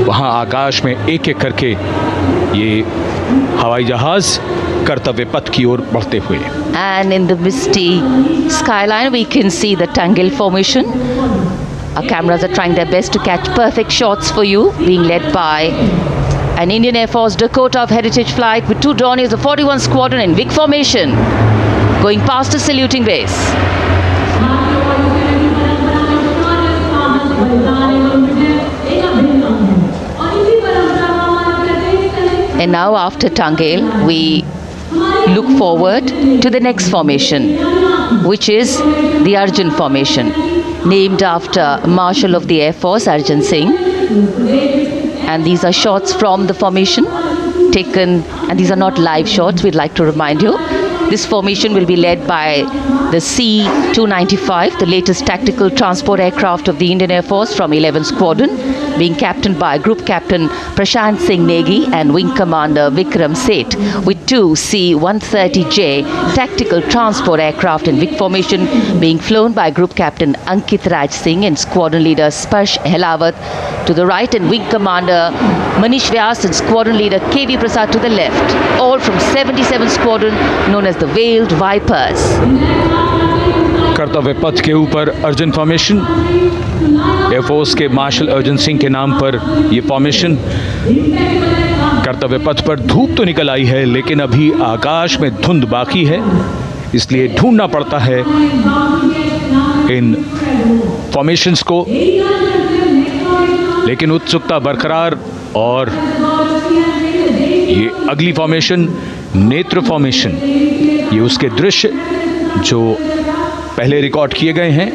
वहां आकाश में एक एक करके ये हवाई जहाज कर्तव्य पथ की ओर बढ़ते हुए। And in the misty skyline we can see the Tangel formation. Our cameras are trying their best to catch perfect shots for you, being led by an Indian Air Force Dakota of Heritage Flight with 2 Dorniers of 41 Squadron in big formation, going past the saluting base. And now after Tangel, we look forward to the next formation, which is the Arjun formation, named after Marshal of the Air Force Arjun Singh. And these are shots from the formation taken, and these are not live shots, we'd like to remind you. This formation will be led by the C-295, the latest tactical transport aircraft of the Indian Air Force from 11 Squadron, being captained by Group Captain Prashant Singh Negi and Wing Commander Vikram Seth, with 2 C-130J tactical transport aircraft in big formation being flown by Group Captain Ankit Raj Singh and Squadron Leader Sparsh Helawat to the right, and Wing Commander Manish Vyas and Squadron Leader KV Prasad to the left, all from 77 Squadron known as the Veiled Vipers. कर्तव्य पथ के ऊपर Arjun formation, air force के martial Arjun Singh के नाम पर ये formation. कर्तव्य पथ पर धूप तो निकल आई है लेकिन अभी आकाश में धुंध बाकी है, इसलिए ढूंढना पड़ता है इन फॉर्मेशंस को, लेकिन उत्सुकता बरकरार। और ये अगली फॉर्मेशन नेत्र फॉर्मेशन, ये उसके दृश्य जो पहले रिकॉर्ड किए गए हैं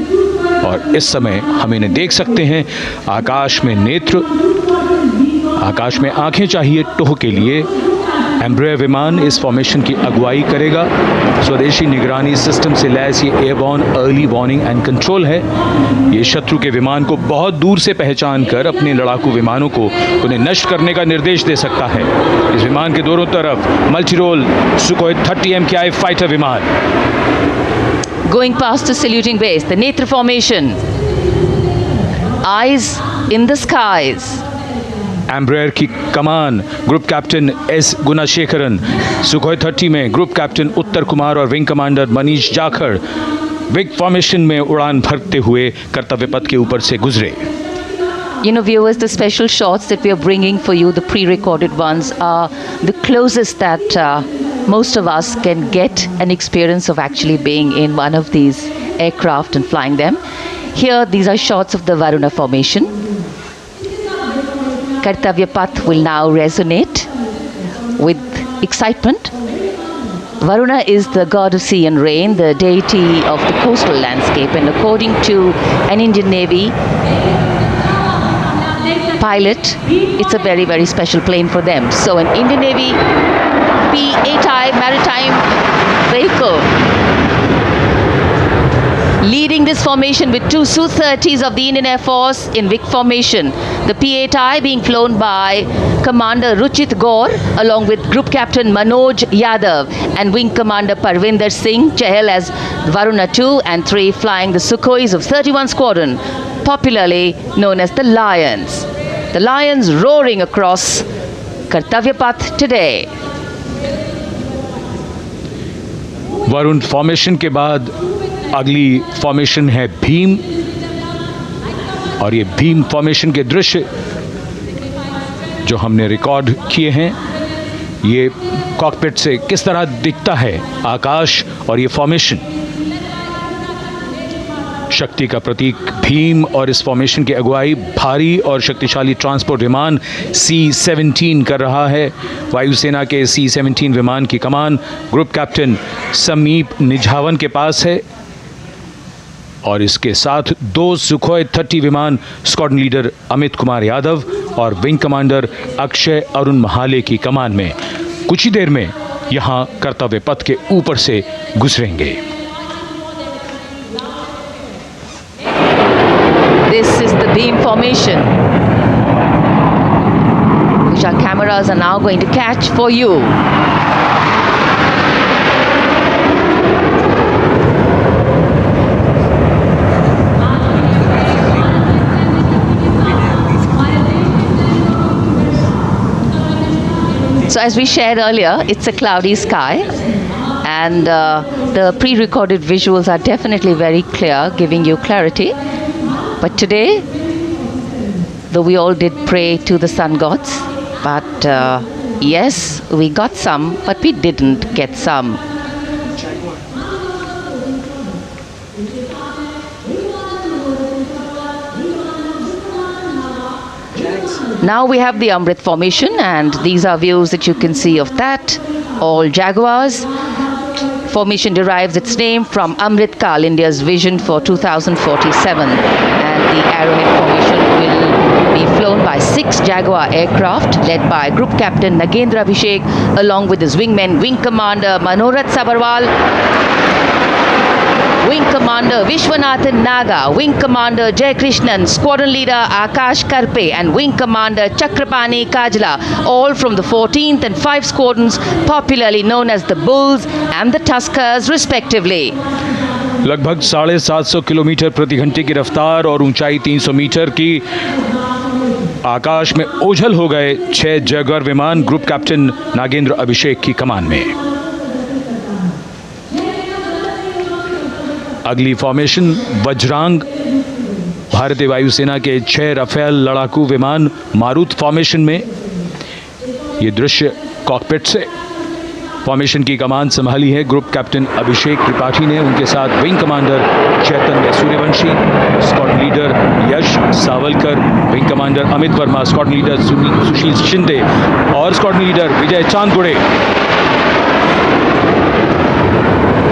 और इस समय हम इन्हें देख सकते हैं। आकाश में नेत्र, आकाश में आंखें चाहिए टोह के लिए। एम्ब्रेयर विमान इस फॉर्मेशन की अगुवाई करेगा। स्वदेशी निगरानी सिस्टम से लैस ये airborne early warning and control है। ये शत्रु के विमान को बहुत दूर से पहचान कर अपने लड़ाकू विमानों को उन्हें नष्ट करने का निर्देश दे सकता है। इस विमान के दोनों तरफ multi role Sukhoi 30 MKI fighter विमान। Going past the saluting base, the Netra formation, eyes in the skies, Embraer की कमान group captain S Gunasekaran, Sukhoi 30 में ग्रुप कैप्टन उत्तर कुमार और wing commander Manish Jakhar vic formation में उड़ान भरते हुए कर्तव्य पथ के ऊपर से गुजरे। You know, viewers, the special shots that we are bringing for you, the pre-recorded ones, are the closest that most of us can get an experience of actually being in one of these aircraft and flying them. Here, these are shots of the Varuna formation. Kartavya Path will now resonate with excitement. Varuna is the god of sea and rain, the deity of the coastal landscape, and according to an Indian Navy pilot, it's a very, very special plane for them. So an Indian Navy P-8I maritime vehicle leading this formation with two Su-30s of the Indian Air Force in Vic formation. The P-8I being flown by Commander Ruchit Gaur along with Group Captain Manoj Yadav and Wing Commander Parvinder Singh Chahal as Varuna 2 and 3 flying the Sukhois of 31 Squadron, popularly known as the Lions. The Lions roaring across Kartavya Path today. Varun formation के बाद अगली formation है भीम, और ये Bhim formation के दृश्य जो हमने रिकॉर्ड किए हैं, ये कॉकपिट से किस तरह दिखता है आकाश और ये फॉर्मेशन, शक्ति का प्रतीक भीम। और इस फॉर्मेशन की अगुवाई भारी और शक्तिशाली ट्रांसपोर्ट विमान C-17 कर रहा है। वायुसेना के C-17 विमान की कमान ग्रुप कैप्टन समीप निझावन के पास है, और इसके साथ 2 सुखोई 30 विमान स्क्वाड्रन लीडर अमित कुमार यादव और विंग कमांडर अक्षय अरुण महाले की कमान में कुछ ही देर में यहां कर्तव्य पथ के ऊपर से गुजरेंगे। This is the beam formation, which our cameras are now going to catch for you. So as we shared earlier, it's a cloudy sky, and the pre-recorded visuals are definitely very clear, giving you clarity. But today, though we all did pray to the sun gods, but yes, we got some, but we didn't get some. Now we have the Amrit formation, and these are views that you can see of that. All Jaguars. Formation derives its name from Amrit Kal, India's vision for 2047. And the Arrowhead formation will be flown by 6 Jaguar aircraft led by Group Captain Nagendra Abhishek along with his wingmen, Wing Commander Manorat Sabarwal, Wing Commander Vishwanathan Naga, Wing Commander Jay Krishnan, Squadron Leader Akash Karpe and Wing Commander Chakrapani Kajla, all from the 14th and 5 squadrons popularly known as the Bulls and the Tuskers respectively. लगभग 750 kilometre प्रति घंटे की रफ्तार और ऊंचाई 300 metre की आकाश में ओझल हो गए 6 जैगुआर विमान ग्रुप कैप्टन नागेंद्र अभिषेक की कमान में। अगली फॉर्मेशन वज्रांग, भारतीय वायुसेना के 6 राफेल लड़ाकू विमान मारुत फॉर्मेशन में। ये दृश्य कॉकपिट से फॉर्मेशन की कमान संभाली है ग्रुप कैप्टन अभिषेक त्रिपाठी ने, उनके साथ wing commander Chaitanya Suryavanshi, squadron leader Yash Savalkar, wing commander Amit Verma, squadron leader Sushil Shinde और squadron leader Vijay Chandgude.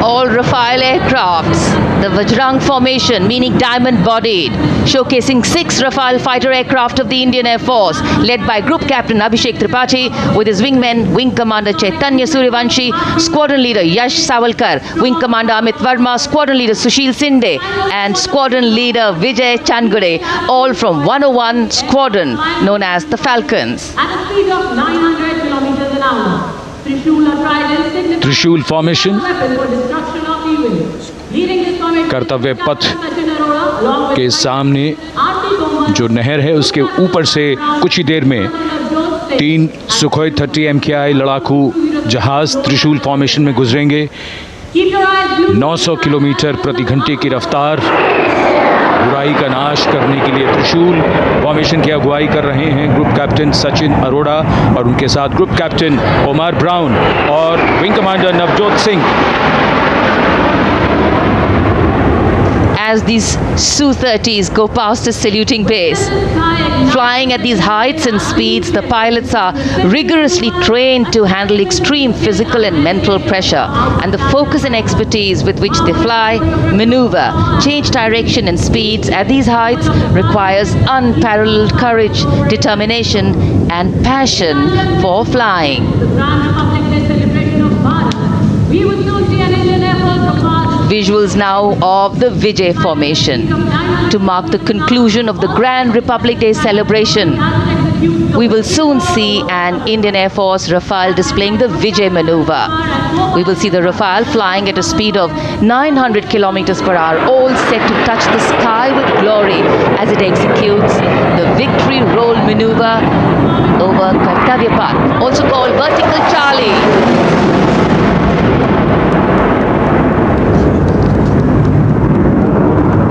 All Rafale aircrafts, the Vajrang formation, meaning diamond-bodied, showcasing 6 Rafale fighter aircraft of the Indian Air Force, led by Group Captain Abhishek Tripathi, with his wingmen, Wing Commander Chaitanya Suryavanshi, Squadron Leader Yash Savalkar, Wing Commander Amit Verma, Squadron Leader Sushil Sinde, and Squadron Leader Vijay Chandgade, all from 101 Squadron, known as the Falcons. At a speed of 900 kilometers an hour. त्रिशूल formation कर्तव्य पथ के सामने जो नहर है उसके ऊपर से कुछ ही देर में 3 सुखोई 30 MKI लड़ाकू जहाज त्रिशूल फॉर्मेशन में गुजरेंगे। 900 किलोमीटर प्रति घंटे की रफ्तार, बुराई का नाश करने के लिए त्रिशूल फॉर्मेशन की अगुवाई कर रहे हैं ग्रुप कैप्टन सचिन अरोड़ा और उनके साथ ग्रुप कैप्टन ओमार ब्राउन और wing commander Navjot Singh. As these Su-30s go past the saluting base, flying at these heights and speeds, the pilots are rigorously trained to handle extreme physical and mental pressure, and the focus and expertise with which they fly, maneuver, change direction and speeds at these heights requires unparalleled courage, determination and passion for flying. Visuals now of the Vijay formation to mark the conclusion of the Grand Republic Day celebration. We will soon see an Indian Air Force Rafale displaying the Vijay maneuver. We will see the Rafale flying at a speed of 900 kilometers per hour, all set to touch the sky with glory as it executes the victory roll maneuver over Kartavya Path, also called Vertical Charlie.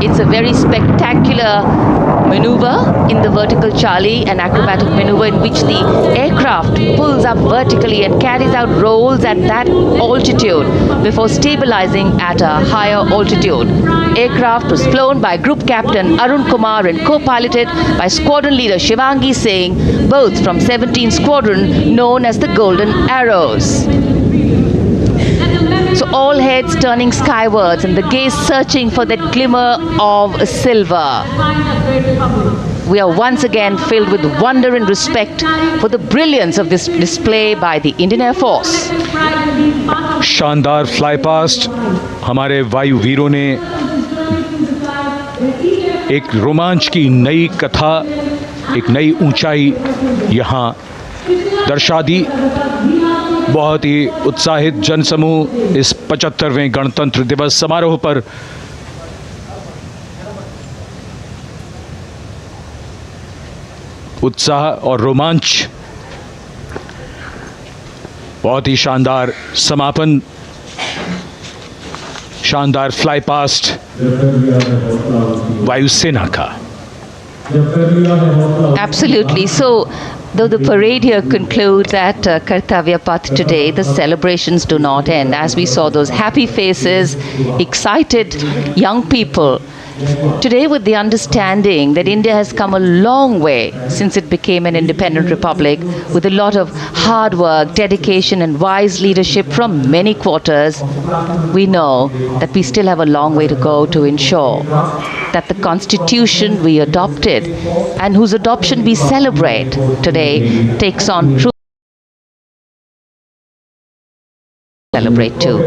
It's a very spectacular maneuver in the vertical Charlie, an acrobatic maneuver in which the aircraft pulls up vertically and carries out rolls at that altitude before stabilizing at a higher altitude. Aircraft was flown by Group Captain Arun Kumar and co-piloted by Squadron Leader Shivangi Singh, both from 17th Squadron known as the Golden Arrows. So all heads turning skywards and the gaze searching for that glimmer of silver. We are once again filled with wonder and respect for the brilliance of this display by the Indian Air Force. शानदार fly past हमारे वायु वीरों ने एक रोमांच की नई कथा, एक नई ऊंचाई यहाँ दर्शा दी। बहुत ही उत्साहित जनसमूह इस 75वें गणतंत्र दिवस समारोह पर उत्साह और रोमांच, बहुत ही शानदार समापन, शानदार फ्लाई पास्ट वायुसेना का। Absolutely. So, though the parade here concludes at Kartavya Path today, the celebrations do not end. As we saw those happy faces, excited young people, today with the understanding that India has come a long way since it became an independent republic, with a lot of hard work, dedication and wise leadership from many quarters, we know that we still have a long way to go to ensure that the constitution we adopted and whose adoption we celebrate today takes on true celebrate too.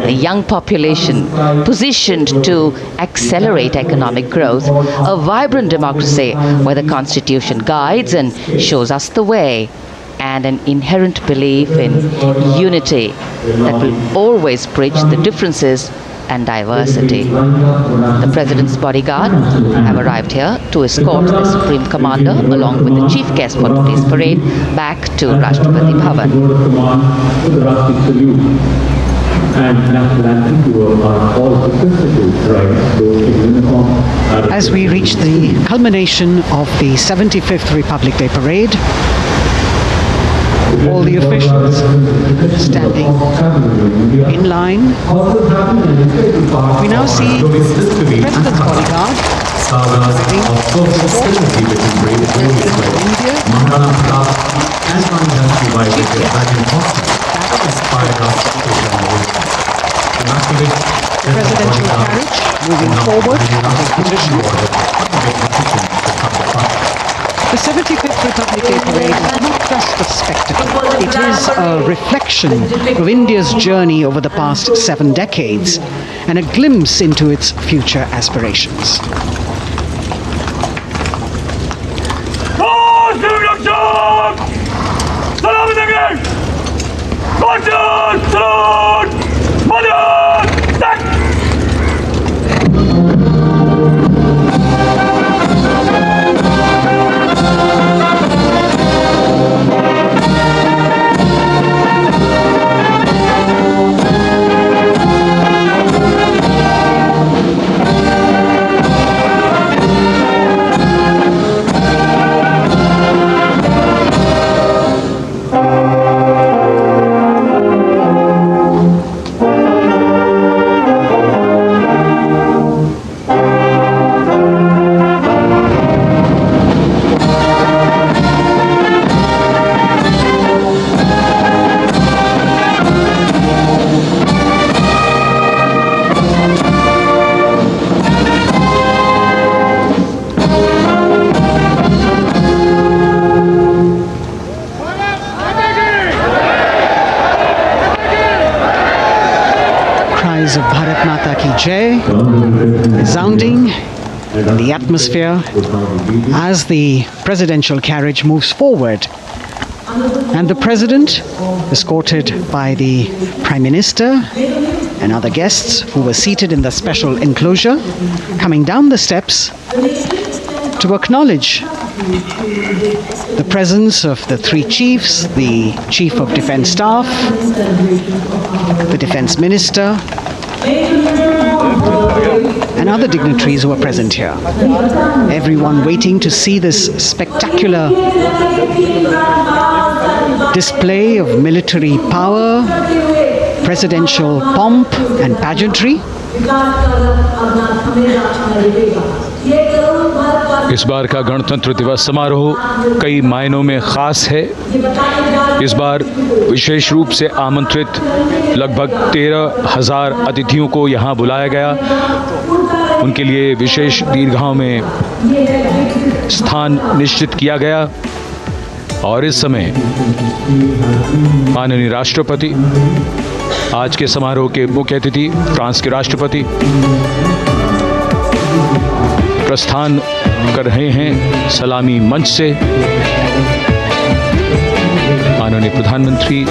A young population positioned to accelerate economic growth, a vibrant democracy where the constitution guides and shows us the way, and an inherent belief in unity that will always bridge the differences and diversity. The President's bodyguard have arrived here to escort the Supreme Commander along with the chief guest for today's parade back to Rashtrapati Bhavan. As we reach the culmination of the 75th Republic Day Parade, all the officials standing in line. We now see the President's bodyguard presidential carriage moving forward to position. The 75th Republic Day Parade is not just a spectacle. It is a reflection of India's journey over the past 7 decades and a glimpse into its future aspirations. voices of Bharat Mata Ki Jai resounding in the atmosphere as the presidential carriage moves forward. And the President, escorted by the Prime Minister and other guests who were seated in the special enclosure, coming down the steps to acknowledge the presence of the three chiefs, the Chief of Defence Staff, the Defence Minister, and other dignitaries who are present here. Everyone waiting to see this spectacular display of military power, presidential pomp and pageantry. इस बार का गणतंत्र दिवस समारोह कई मायनों में ख़ास है। इस बार विशेष रूप से आमंत्रित लगभग 13,000 अतिथियों को यहाँ बुलाया गया। उनके लिए विशेष दीर्घाओं में स्थान निश्चित किया गया और इस समय माननीय राष्ट्रपति, आज के समारोह के मुख्य अतिथि फ्रांस के राष्ट्रपति प्रस्थान कर रहे हैं सलामी मंच से। माननीय प्रधानमंत्री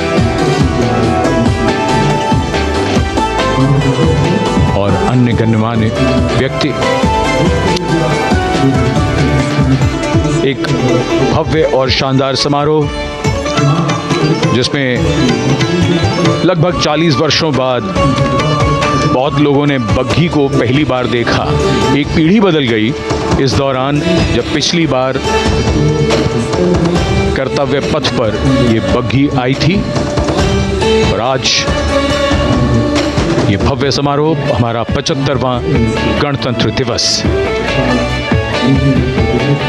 और अन्य गण्यमान्य व्यक्ति एक भव्य और शानदार समारोह जिसमें लगभग 40 वर्षों बाद बहुत लोगों ने बग्घी को पहली बार देखा। एक पीढ़ी बदल गई इस दौरान, जब पिछली बार कर्तव्य पथ पर ये बग्घी आई थी और आज ये भव्य समारोह हमारा 75वां गणतंत्र दिवस।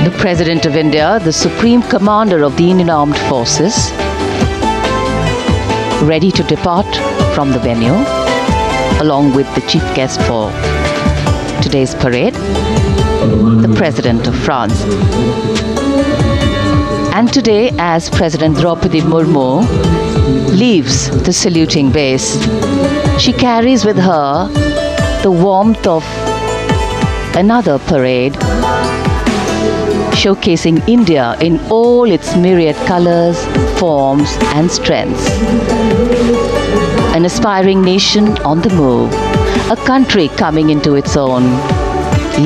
The President of India, the Supreme Commander of the Indian Armed Forces, ready to depart from the venue, along with the chief guest for today's parade, the President of France. And today, as President Draupadi Murmu leaves the saluting base, she carries with her the warmth of another parade, showcasing India in all its myriad colors, forms and strengths. An aspiring nation on the move, a country coming into its own,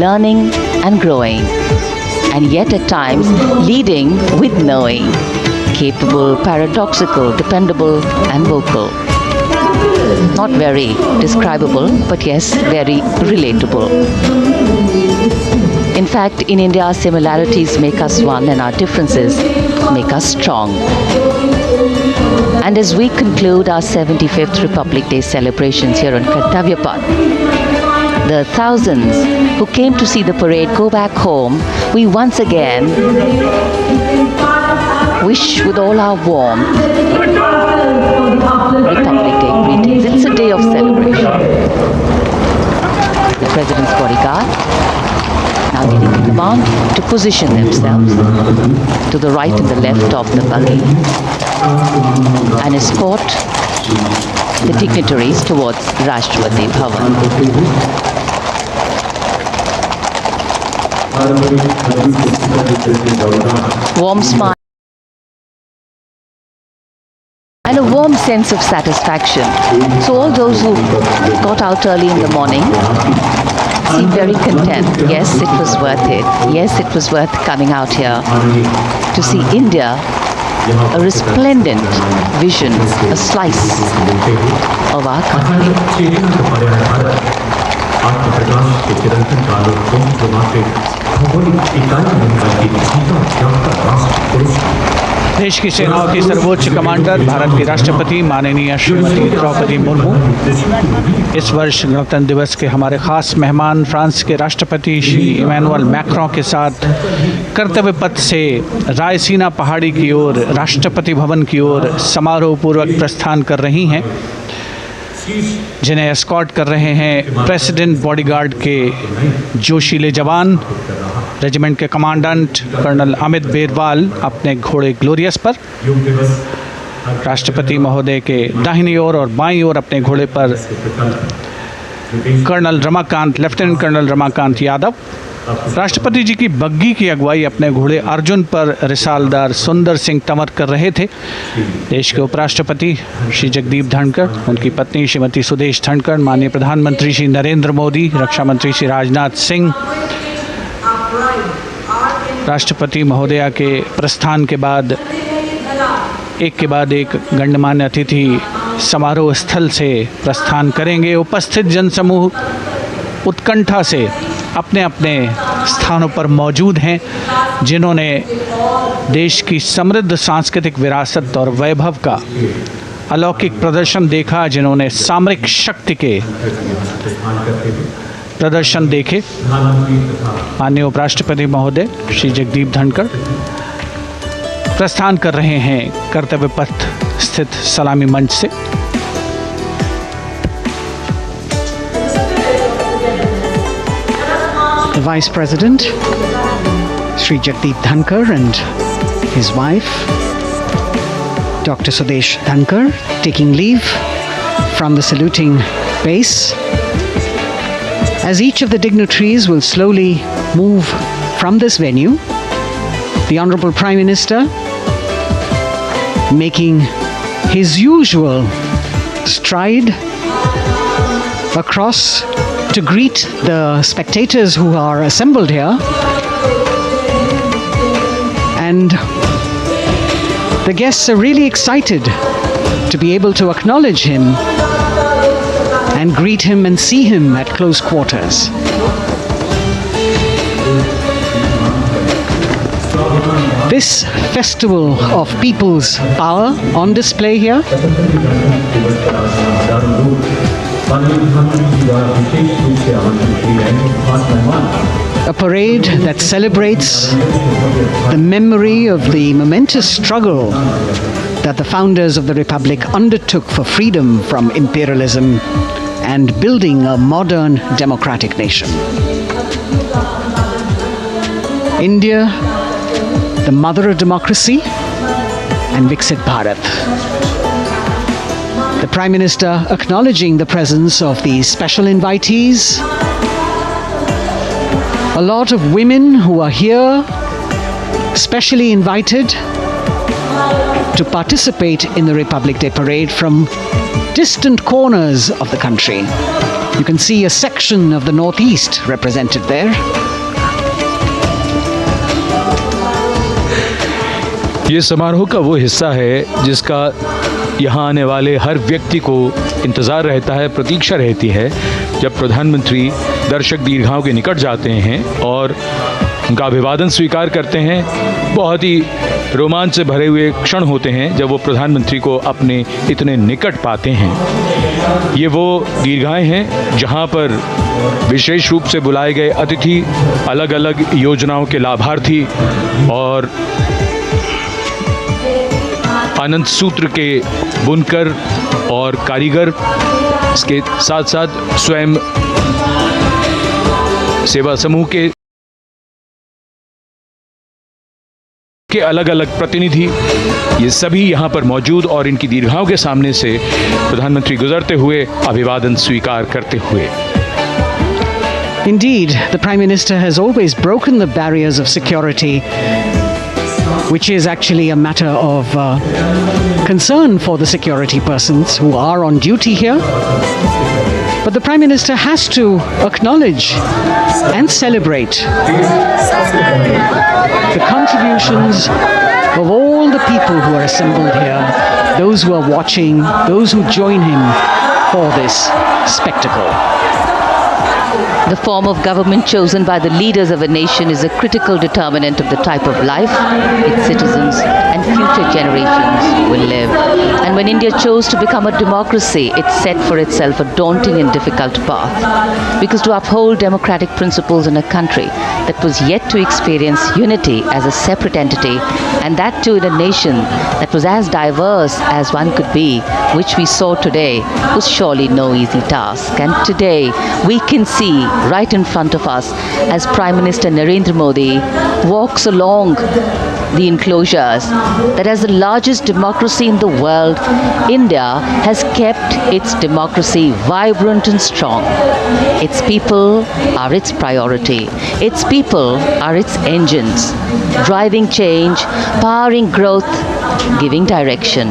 learning and growing, and yet at times leading with knowing, capable, paradoxical, dependable and vocal. Not very describable, but yes, very relatable. In fact, in India, similarities make us one and our differences make us strong. And as we conclude our 75th Republic Day celebrations here on Kartavya Path, the thousands who came to see the parade go back home, we once again wish with all our warmth Republic Day greetings. It's a day of celebration. The President's bodyguard now getting the command to position themselves to the right and the left of the buggy and escort the dignitaries towards Rashtrapati Bhavan. Warm smile and a warm sense of satisfaction. So all those who got out early in the morning seem very content. Yes, it was worth it. Yes, it was worth coming out here to see India, a resplendent vision, a slice of our country. देश की सेनाओं की सर्वोच्च commander Bharat की राष्ट्रपति माननीय श्रीमती द्रौपदी मुर्मू इस वर्ष गणतंत्र दिवस के हमारे ख़ास मेहमान फ्रांस के राष्ट्रपति श्री इमैनुअल मैक्रों के साथ कर्तव्य पथ से रायसीना पहाड़ी की ओर राष्ट्रपति भवन की ओर समारोह पूर्वक प्रस्थान कर रही हैं, जिन्हें एस्कॉर्ट कर रहे हैं प्रेसिडेंट बॉडीगार्ड के जोशीले जवान, रेजिमेंट के कमांडेंट कर्नल अमित बेरवाल अपने घोड़े ग्लोरियस पर, राष्ट्रपति महोदय के दाहिनी ओर और बाईं ओर अपने घोड़े पर colonel Ramakant, lieutenant colonel Ramakant Yadav राष्ट्रपति जी की बग्गी की अगुवाई अपने घोड़े अर्जुन पर रिसालदार सुंदर सिंह तंवर कर रहे थे। देश के उपराष्ट्रपति श्री जगदीप धनखड़, उनकी पत्नी श्रीमती सुदेश धनखड़, माननीय प्रधानमंत्री श्री नरेंद्र मोदी, रक्षा मंत्री श्री राजनाथ सिंह, राष्ट्रपति महोदया के प्रस्थान के बाद एक के बाद एक गण्यमान्य अतिथि समारोह स्थल से प्रस्थान करेंगे। उपस्थित जनसमूह उत्कंठा से अपने अपने स्थानों पर मौजूद हैं, जिन्होंने देश की समृद्ध सांस्कृतिक विरासत और वैभव का अलौकिक प्रदर्शन देखा, जिन्होंने सामरिक शक्ति के प्रदर्शन देखे। माननीय उपराष्ट्रपति महोदय श्री जगदीप धनखड़ प्रस्थान कर रहे हैं कर्तव्य पथ स्थित सलामी मंच से। The Vice President, Sri Jagdeep Dhankar, and his wife, Dr. Sudesh Dhankar, taking leave from the saluting base. As each of the dignitaries will slowly move from this venue, the Honorable Prime Minister, making his usual stride across to greet the spectators who are assembled here, and the guests are really excited to be able to acknowledge him and greet him and see him at close quarters. This festival of people's power on display here, a parade that celebrates the memory of the momentous struggle that the founders of the Republic undertook for freedom from imperialism and building a modern democratic nation. India, the mother of democracy, and Viksit Bharat. The Prime Minister acknowledging the presence of these special invitees, a lot of women who are here, specially invited to participate in the Republic Day Parade from distant corners of the country. You can see a section of the Northeast represented there. ये समारोह का वो हिस्सा है जिसका यहाँ आने वाले हर व्यक्ति को इंतज़ार रहता है, प्रतीक्षा रहती है, जब प्रधानमंत्री दर्शक दीर्घाओं के निकट जाते हैं और उनका अभिवादन स्वीकार करते हैं। बहुत ही रोमांच से भरे हुए क्षण होते हैं जब वो प्रधानमंत्री को अपने इतने निकट पाते हैं। ये वो दीर्घाएं हैं जहाँ पर विशेष रूप से बुलाए गए अतिथि, अलग अलग योजनाओं के लाभार्थी और आनंद सूत्र के बुनकर और कारीगर, इसके साथ साथ स्वयं सेवा समूह के अलग अलग प्रतिनिधि, ये सभी यहाँ पर मौजूद और इनकी दीर्घाओं के सामने से प्रधानमंत्री गुजरते हुए अभिवादन स्वीकार करते हुए। Indeed, the Prime Minister has always broken the barriers of security, which is actually a matter of concern for the security persons who are on duty here. But the Prime Minister has to acknowledge and celebrate the contributions of all the people who are assembled here, those who are watching, those who join him for this spectacle. The form of government chosen by the leaders of a nation is a critical determinant of the type of life its citizens and future generations will live. And when India chose to become a democracy, it set for itself a daunting and difficult path. Because to uphold democratic principles in a country that was yet to experience unity as a separate entity, and that too in a nation that was as diverse as one could be, which we saw today, was surely no easy task. And today we can see right in front of us as Prime Minister Narendra Modi walks along the enclosures, that as the largest democracy in the world, India has kept its democracy vibrant and strong. Its people are its priority. Its people are its engines, driving change, powering growth, giving direction.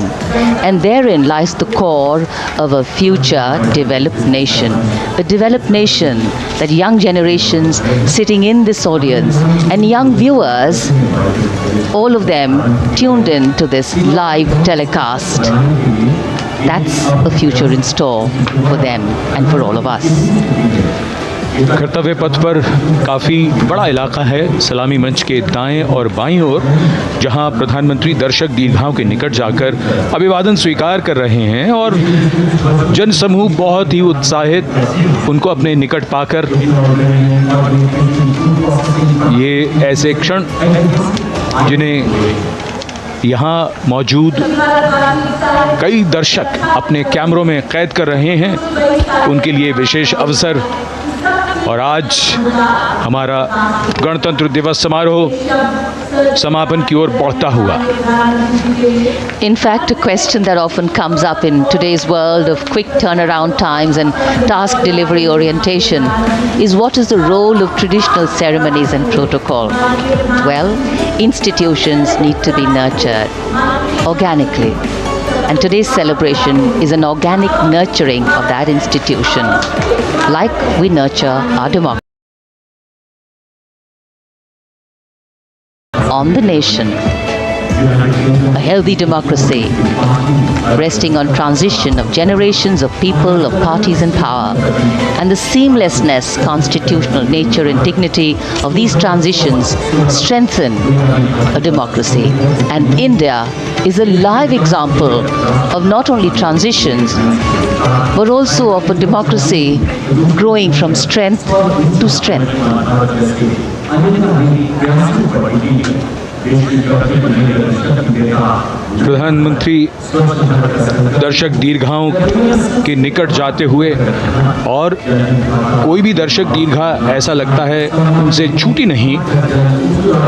And therein lies the core of a future developed nation. A developed nation that young generations sitting in this audience and young viewers, all of them tuned in to this live telecast. That's a future in store for them and for all of us. कर्तव्य पथ पर काफ़ी बड़ा इलाका है, सलामी मंच के दाएं और बाईं ओर, जहां प्रधानमंत्री दर्शक दीर्घाओं के निकट जाकर अभिवादन स्वीकार कर रहे हैं और जनसमूह बहुत ही उत्साहित उनको अपने निकट पाकर ये ऐसे क्षण जिन्हें यहाँ मौजूद कई दर्शक अपने कैमरों में कैद कर रहे हैं, उनके लिए विशेष अवसर। और आज हमारा गणतंत्र दिवस समारोह समापन की ओर बढ़ता हुआ। In fact, a question that often comes up in today's world of quick turnaround times and task delivery orientation is, what is the role of traditional ceremonies and protocol? Well, institutions need to be nurtured organically. And today's celebration is an organic nurturing of that institution, like we nurture our democracy. On the nation, a healthy democracy resting on transition of generations of people, of parties in power, and the seamlessness, constitutional nature and dignity of these transitions strengthen a democracy. And India is a live example of not only transitions but also of a democracy growing from strength to strength. प्रधानमंत्री दर्शक दीर्घाओं के निकट जाते हुए, और कोई भी दर्शक दीर्घा ऐसा लगता है उनसे छूटी नहीं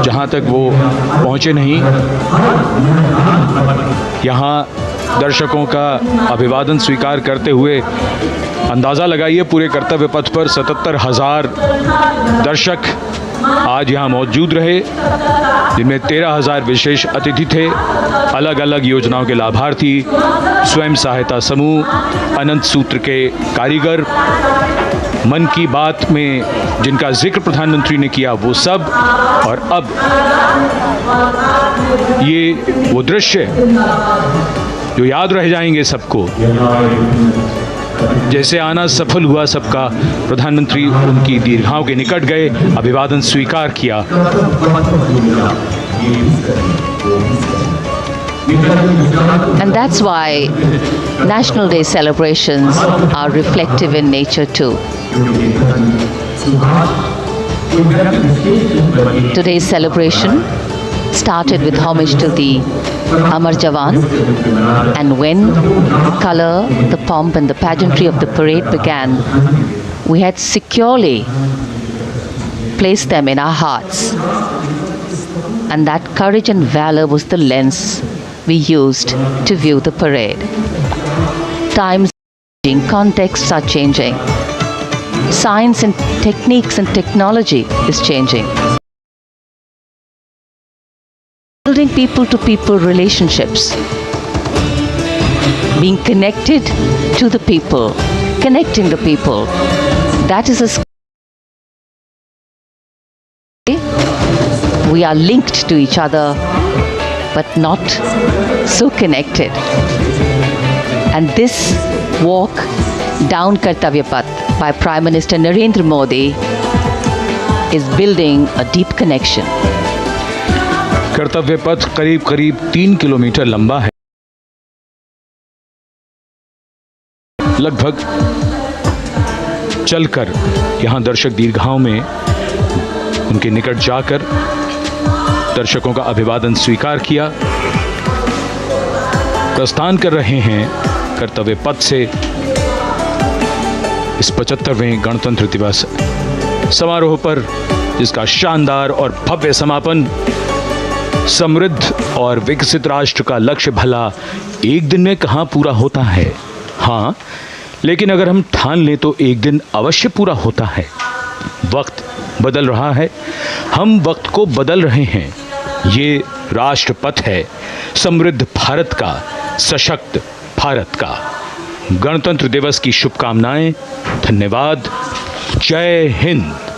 जहां तक वो पहुंचे नहीं। यहाँ दर्शकों का अभिवादन स्वीकार करते हुए अंदाज़ा लगाइए, पूरे कर्तव्य पथ पर 77,000 दर्शक आज यहाँ मौजूद रहे, जिनमें 13,000 विशेष अतिथि थे, अलग अलग योजनाओं के लाभार्थी, स्वयं सहायता समूह, अनंत सूत्र के कारीगर, मन की बात में जिनका जिक्र प्रधानमंत्री ने किया वो सब। और अब ये वो दृश्य जो याद रह जाएंगे सबको, जैसे आना सफल हुआ सबका, प्रधानमंत्री उनकी दीर्घाओं के निकट गए, अभिवादन स्वीकार किया। And that's why National Day celebrations are reflective in nature too. Today's celebration started with homage to the Amar Jawan, and when the colour, the pomp and the pageantry of the parade began, we had securely placed them in our hearts, and that courage and valour was the lens we used to view the parade. Times are changing, contexts are changing, science and techniques and technology is changing. Building people-to-people relationships, being connected to the people, connecting the people, that is a skill. We are linked to each other but not so connected. And this walk down Kartavya Path by Prime Minister Narendra Modi is building a deep connection. कर्तव्य पथ करीब करीब 3 kilometre लंबा है। लगभग चलकर यहाँ दर्शक दीर्घाओं में उनके निकट जाकर दर्शकों का अभिवादन स्वीकार किया। प्रस्थान कर रहे हैं कर्तव्य पथ से इस 75वें गणतंत्र दिवस समारोह पर, जिसका शानदार और भव्य समापन समृद्ध और विकसित राष्ट्र का लक्ष्य भला एक दिन में कहाँ पूरा होता है। हाँ, लेकिन अगर हम ठान लें तो एक दिन अवश्य पूरा होता है। वक्त बदल रहा है, हम वक्त को बदल रहे हैं। ये राष्ट्रपथ है समृद्ध भारत का, सशक्त भारत का। गणतंत्र दिवस की शुभकामनाएं। धन्यवाद। जय हिंद।